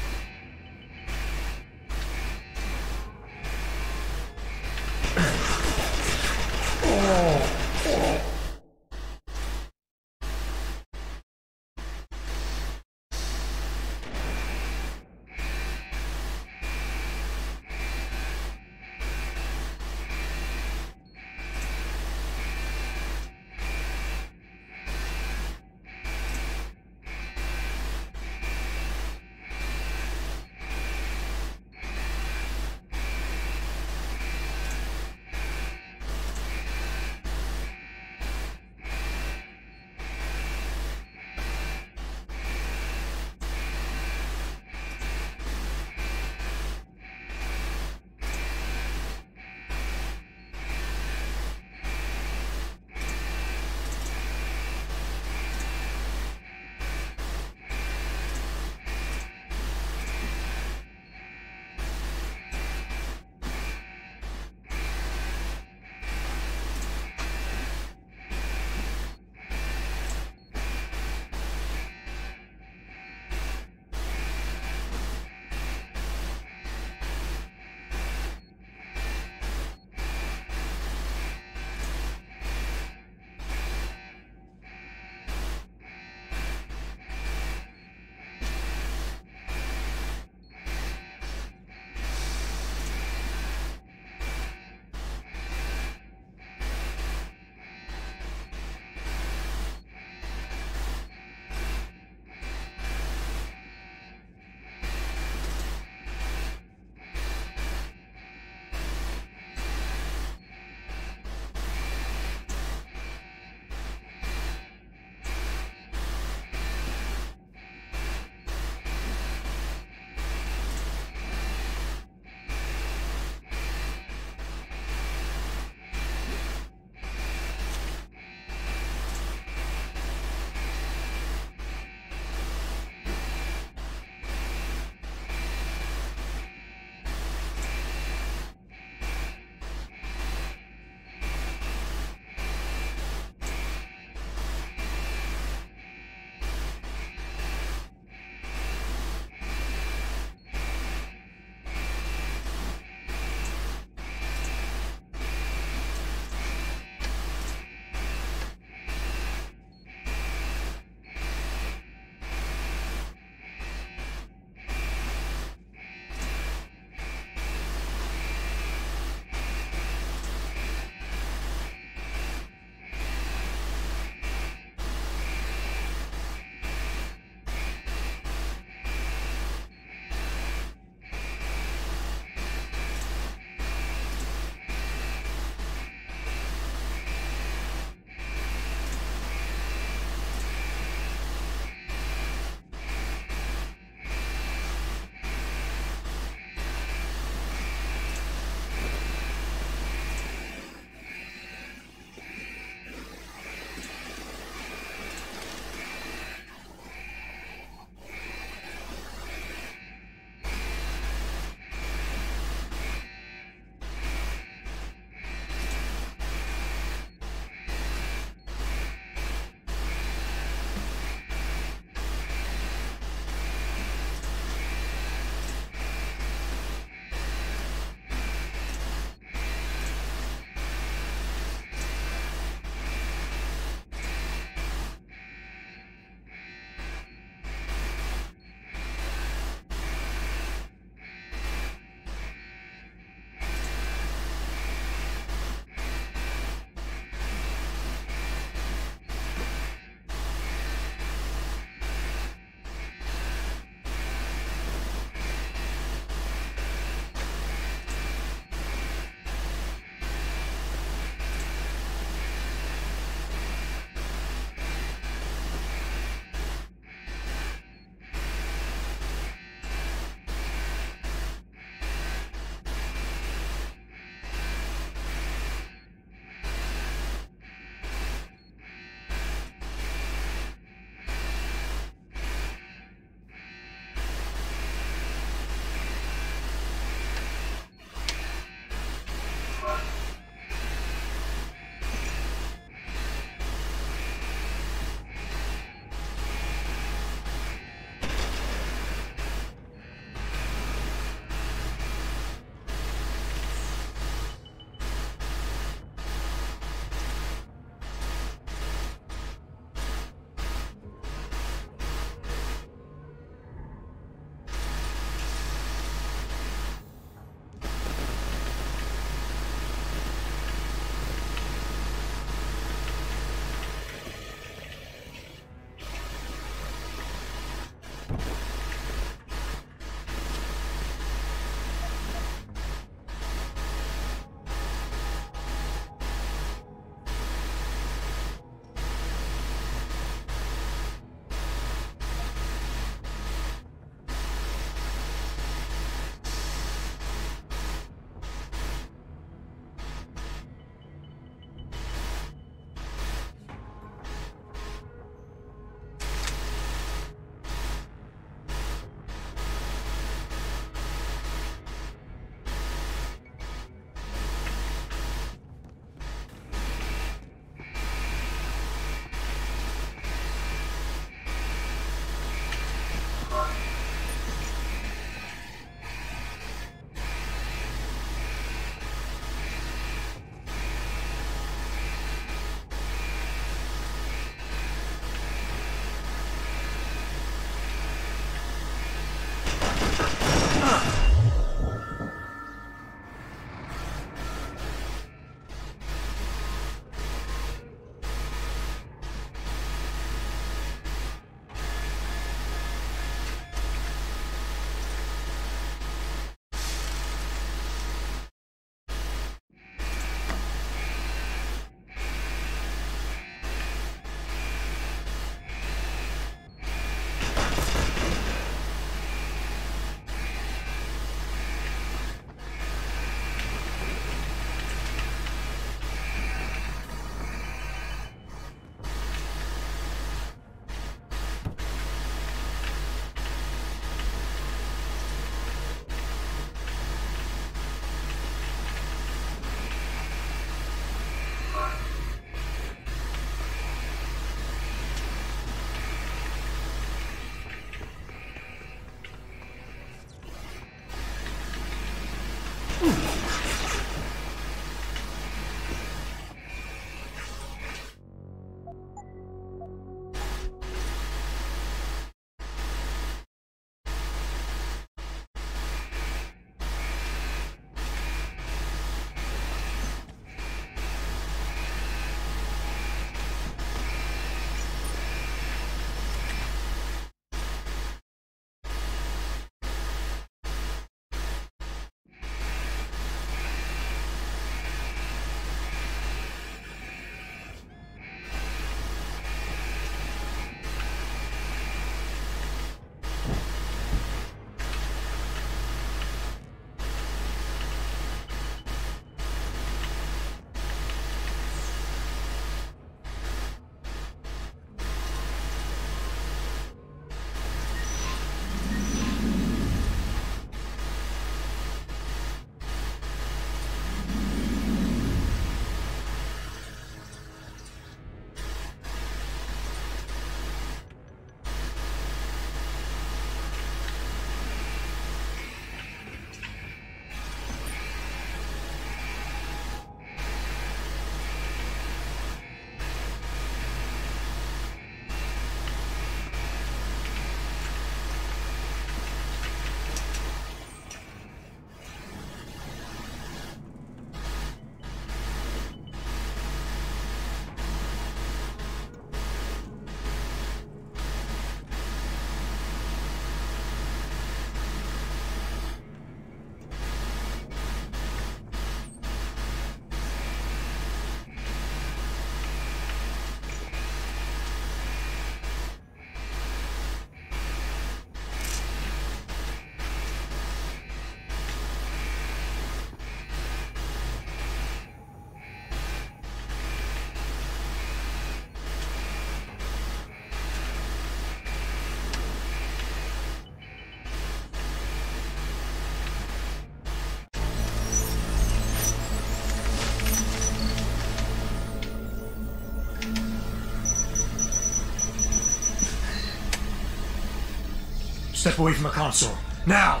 Step away from the console. Now!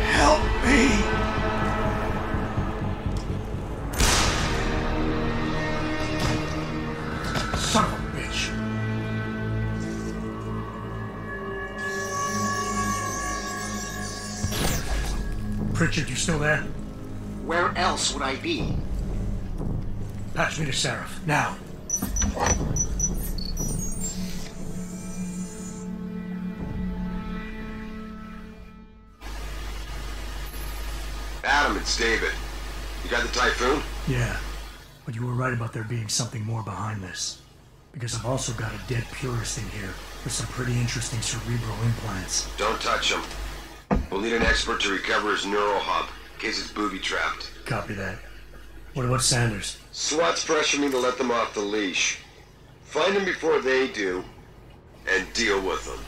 Help me! Son of a bitch! Pritchard, you still there? Where else would I be? Patch me to Seraph, now. Adam, it's David. You got the Typhoon? Yeah, but you were right about there being something more behind this. Because I've also got a dead purist in here with some pretty interesting cerebral implants. Don't touch him. We'll need an expert to recover his neural hub, in case it's booby-trapped. Copy that. What about Sanders? SWAT's pressuring me to let them off the leash. Find them before they do, and deal with them.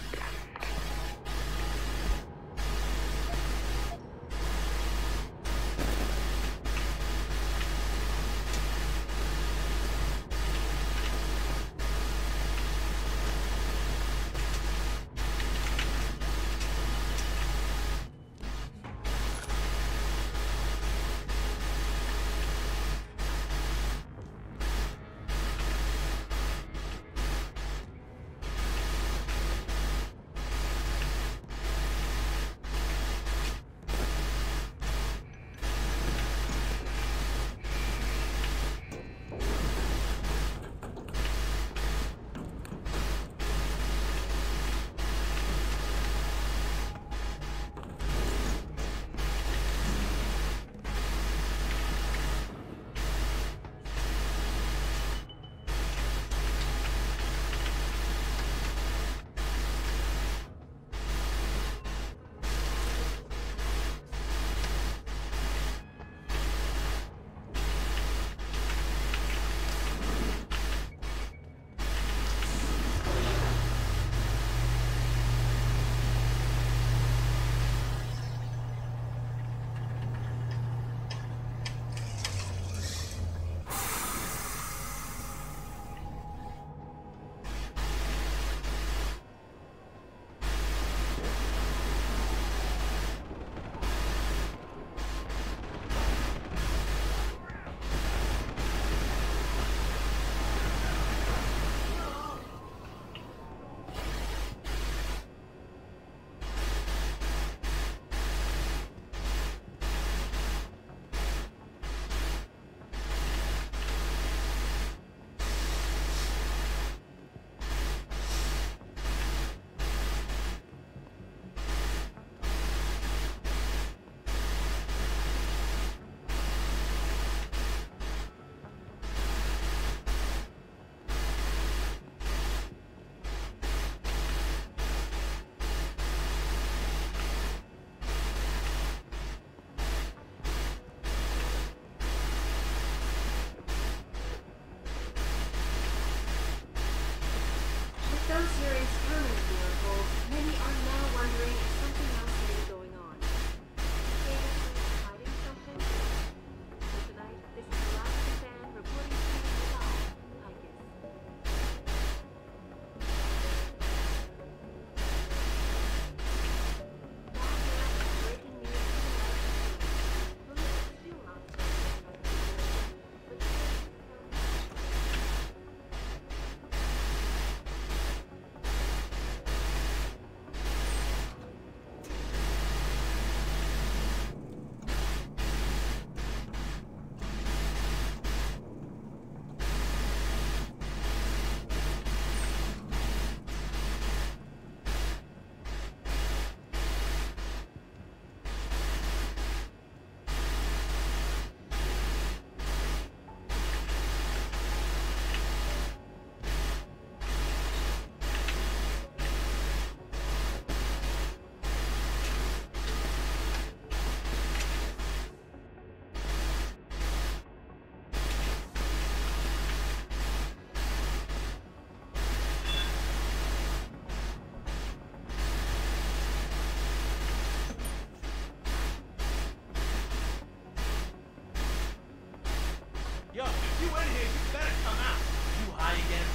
Yo, if you in here, you better come out. You high again?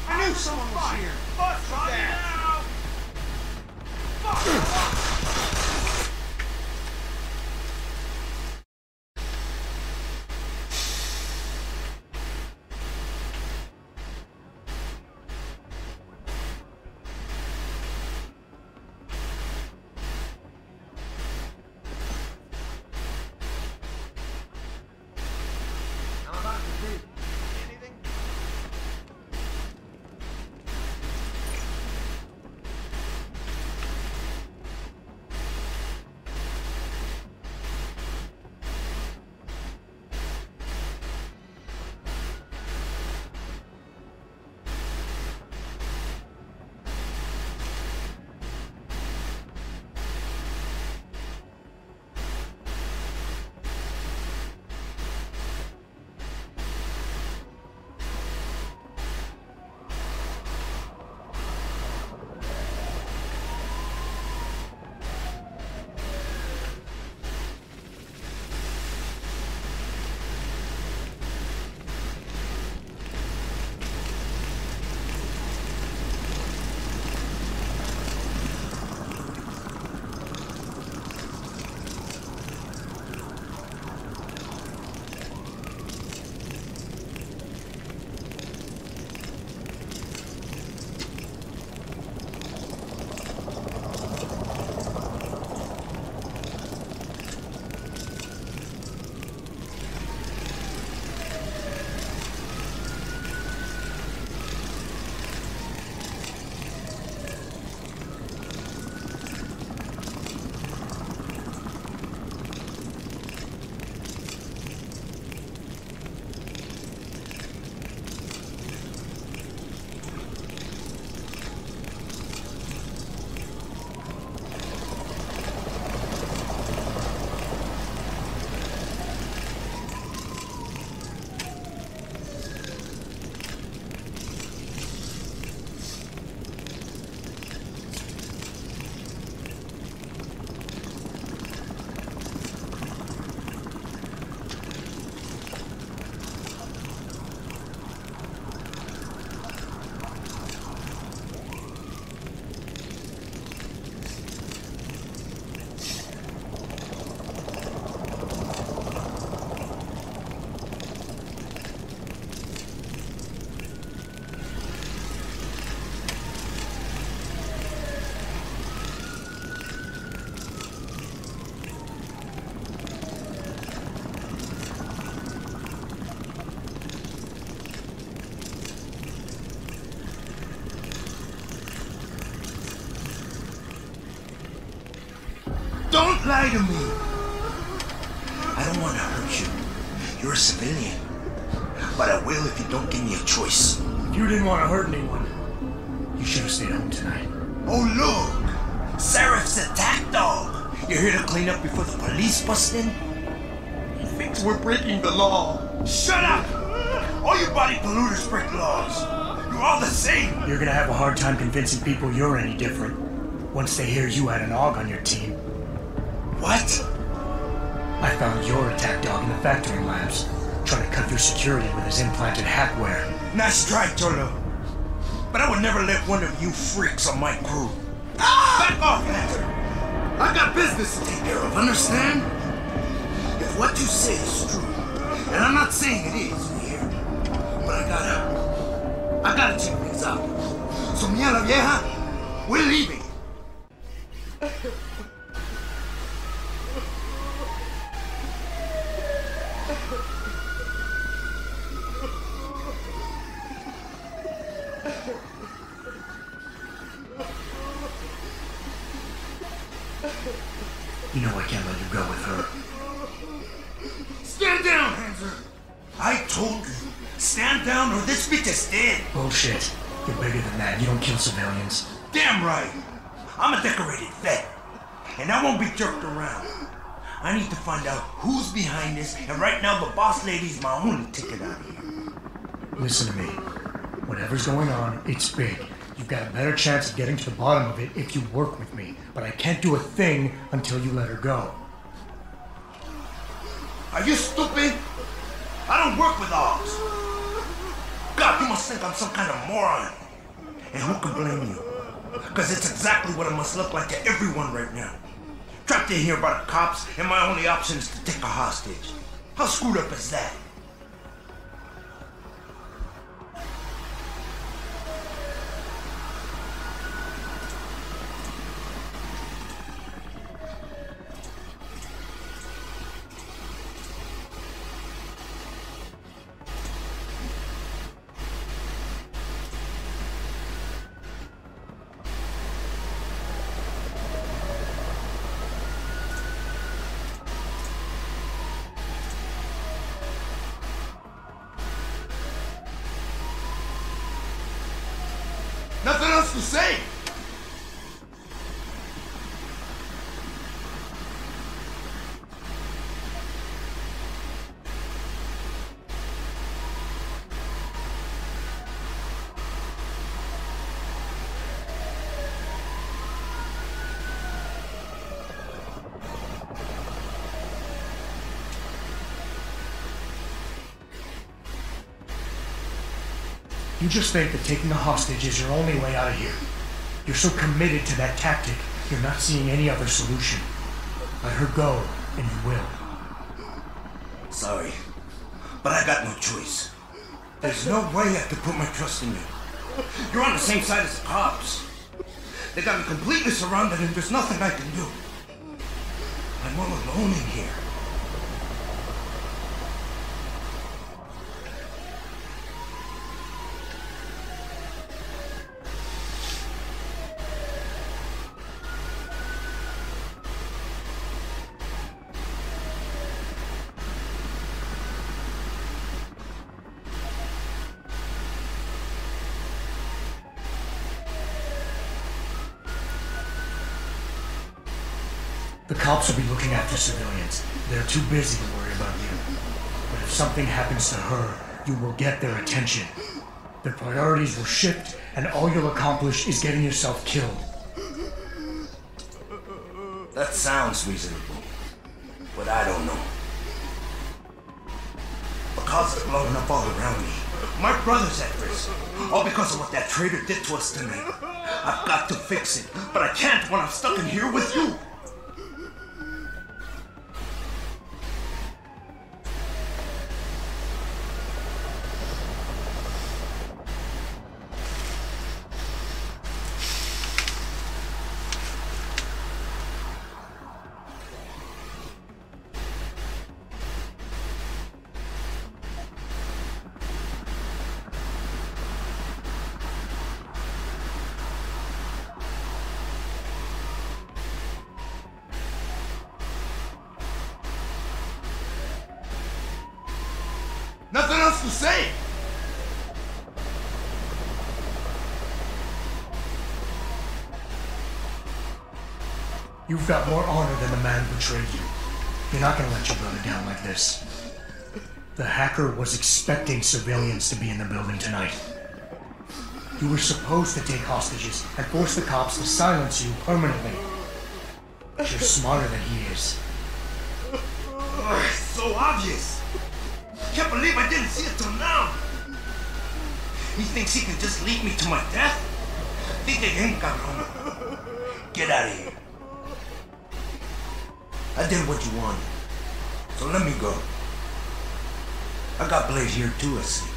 I knew someone was here. Fuck that. Fuck. Don't lie to me. I don't want to hurt you. You're a civilian. But I will if you don't give me a choice. If you didn't want to hurt anyone, you should have stayed home tonight. Oh, look! Seraph's attack dog! You're here to clean up before the police bust in? He thinks we're breaking the law. Shut up! All you body polluters break laws. You're all the same. You're gonna have a hard time convincing people you're any different once they hear you had an AUG on your team. What? I found your attack dog in the factory labs, trying to cut through security with his implanted hatware. Nice try, Cholo. But I would never let one of you freaks on my crew. Ah! Back off, Hunter! I got business to take care of, understand? If what you say is true, and I'm not saying it is here, but I gotta check things out. So, mia la vieja, we're leaving. You know I can't let you go with her. Stand down, Hanser! I told you, stand down or this bitch is dead. Bullshit. You're bigger than that. You don't kill civilians. Damn right. I'm a decorated vet, and I won't be jerked around. I need to find out who's behind this, and right now the boss lady's my only ticket out of here. Listen to me. Whatever's going on, it's big. You've got a better chance of getting to the bottom of it if you work with me. But I can't do a thing until you let her go. Are you stupid? I don't work with dogs. God, you must think I'm some kind of moron. And who can blame you? Because it's exactly what it must look like to everyone right now. Trapped in here by the cops, and my only option is to take a hostage. How screwed up is that? Nothing else to say. You just think that taking a hostage is your only way out of here. You're so committed to that tactic, you're not seeing any other solution. Let her go, and you will. Sorry, but I got no choice. There's no way I can put my trust in you. You're on the same side as the cops. They got me completely surrounded and there's nothing I can do. I'm all alone in here. The cops will be looking after civilians. They're too busy to worry about you. But if something happens to her, you will get their attention. Their priorities will shift, and all you'll accomplish is getting yourself killed. That sounds reasonable, but I don't know. The cops are blowing up all around me. My brother's at risk, all because of what that traitor did to us tonight. I've got to fix it, but I can't when I'm stuck in here with you. Nothing else to say! You've got more honor than the man who betrayed you. You're not gonna let your brother down like this. The hacker was expecting civilians to be in the building tonight. You were supposed to take hostages and force the cops to silence you permanently. You're smarter than he is. It's so obvious! Can't believe I didn't see it till now! He thinks he can just lead me to my death? Think again, cabrón. Get out of here. I did what you wanted, so let me go. I got Blade here too, I see.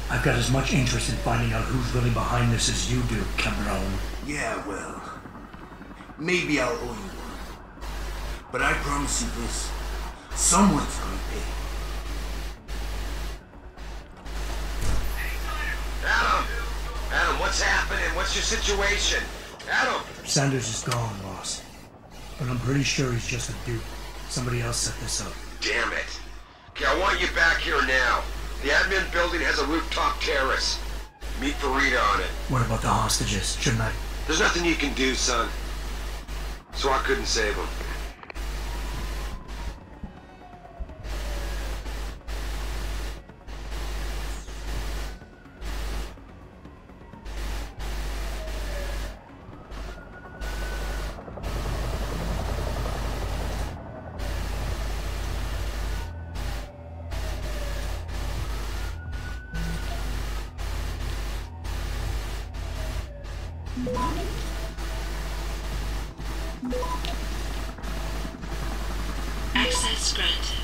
I've got as much interest in finding out who's really behind this as you do, cabrón. Yeah, well, maybe I'll owe you one. But I promise you this, someone's gonna pay. Adam, what's happening? What's your situation? Adam! Sanders is gone, boss. But I'm pretty sure he's just a dupe. Somebody else set this up. Damn it. Okay, I want you back here now. The admin building has a rooftop terrace. Meet Farida on it. What about the hostages? Shouldn't I? There's nothing you can do, son. So I couldn't save them. Access granted.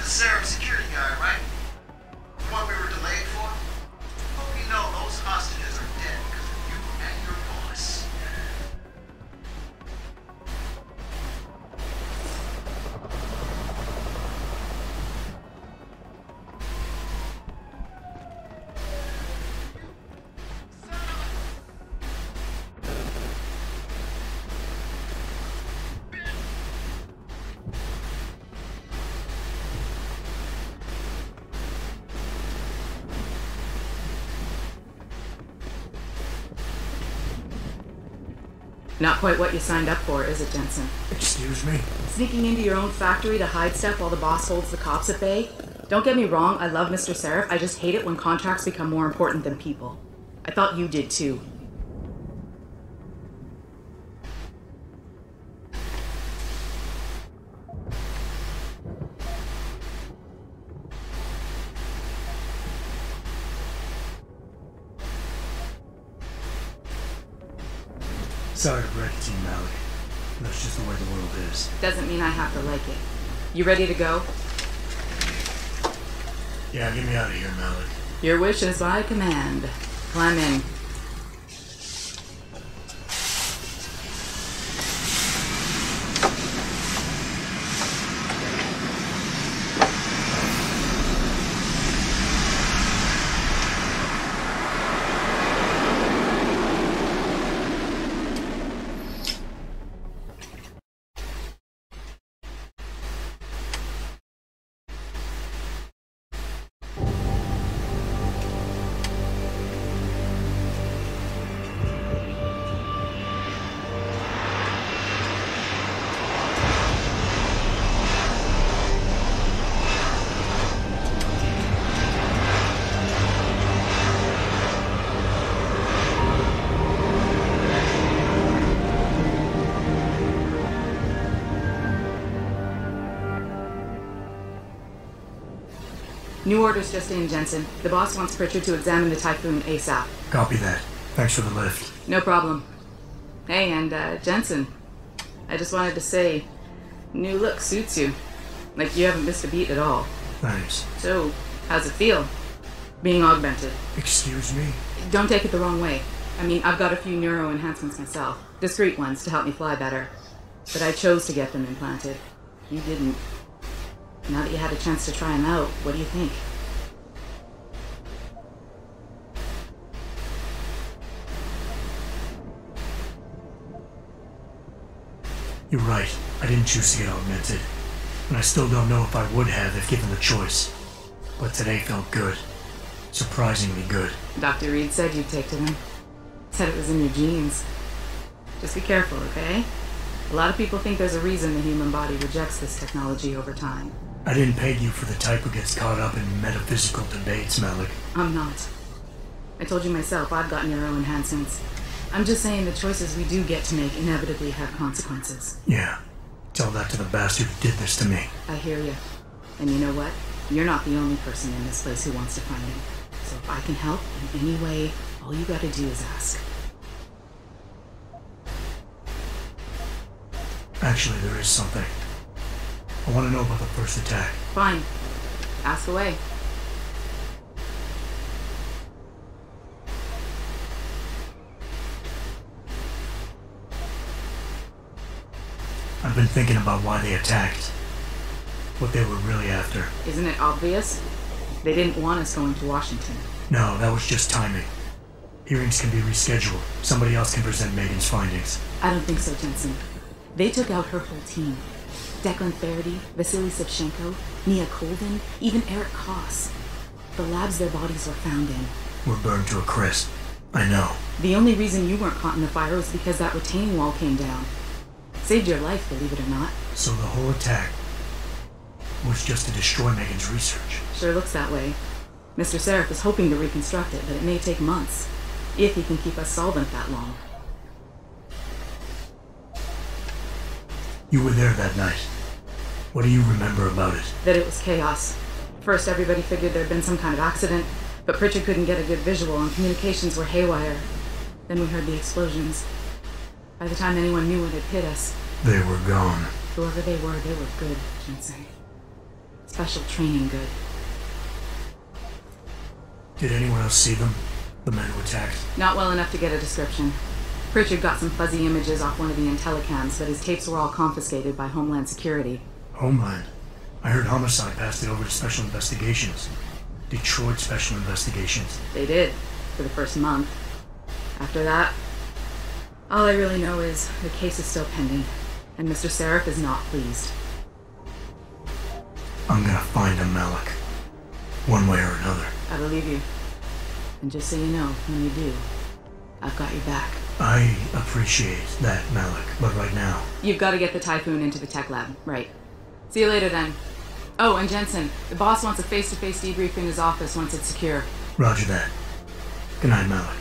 Sarah, security guard, right? The one we were delayed for? Hope you know those hostages are dead because of you and your boss. Not quite what you signed up for, is it, Jensen? Excuse me? Sneaking into your own factory to hide stuff while the boss holds the cops at bay? Don't get me wrong, I love Mr. Seraph, I just hate it when contracts become more important than people. I thought you did too. Sorry to break it to you, Malik. That's just the way the world is. Doesn't mean I have to like it. You ready to go? Yeah, get me out of here, Malik. Your wish is my command. Climb in. New orders just in, Jensen. The boss wants Pritchard to examine the Typhoon ASAP. Copy that. Thanks for the lift. No problem. Hey, and Jensen, I just wanted to say, new look suits you. Like you haven't missed a beat at all. Thanks. So, how's it feel? Being augmented. Excuse me? Don't take it the wrong way. I mean, I've got a few neuro enhancements myself. Discreet ones to help me fly better. But I chose to get them implanted. You didn't. Now that you had a chance to try them out, what do you think? You're right. I didn't choose to get augmented. And I still don't know if I would have if given the choice. But today felt good. Surprisingly good. Dr. Reed said you'd take to them. Said it was in your genes. Just be careful, okay? A lot of people think there's a reason the human body rejects this technology over time. I didn't peg you for the type who gets caught up in metaphysical debates, Malik. I'm not. I told you myself I've got neuroenhancements. I'm just saying the choices we do get to make inevitably have consequences. Yeah. Tell that to the bastard who did this to me. I hear you. And you know what? You're not the only person in this place who wants to find him. So if I can help in any way, all you gotta do is ask. Actually, there is something. I want to know about the first attack. Fine. Ask away. I've been thinking about why they attacked. What they were really after. Isn't it obvious? They didn't want us going to Washington. No, that was just timing. Hearings can be rescheduled. Somebody else can present Megan's findings. I don't think so, Jensen. They took out her whole team. Declan Faraday, Vasily Savchenko, Nia Colvin, even Eric Koss. The labs their bodies were found in. We're burned to a crisp. I know. The only reason you weren't caught in the fire was because that retaining wall came down. Saved your life, believe it or not. So the whole attack was just to destroy Megan's research. Sure looks that way. Mr. Seraph is hoping to reconstruct it, but it may take months. If he can keep us solvent that long. You were there that night. What do you remember about it? That it was chaos. First, everybody figured there'd been some kind of accident, but Pritchard couldn't get a good visual and communications were haywire. Then we heard the explosions. By the time anyone knew what had hit us... They were gone. Whoever they were good, Clancy. Special training good. Did anyone else see them? The men who attacked? Not well enough to get a description. Pritchard got some fuzzy images off one of the Intellicams, but his tapes were all confiscated by Homeland Security. Homeland? I heard Homicide passed it over to Special Investigations. Detroit Special Investigations. They did, for the first month. After that, all I really know is the case is still pending, and Mr. Seraph is not pleased. I'm gonna find him, Malik. One way or another. I believe you. And just so you know, when you do, I've got your back. I appreciate that, Malik, but right now... You've got to get the Typhoon into the tech lab, right. See you later, then. Oh, and Jensen, the boss wants a face-to-face debrief in his office once it's secure. Roger that. Good night, Malik.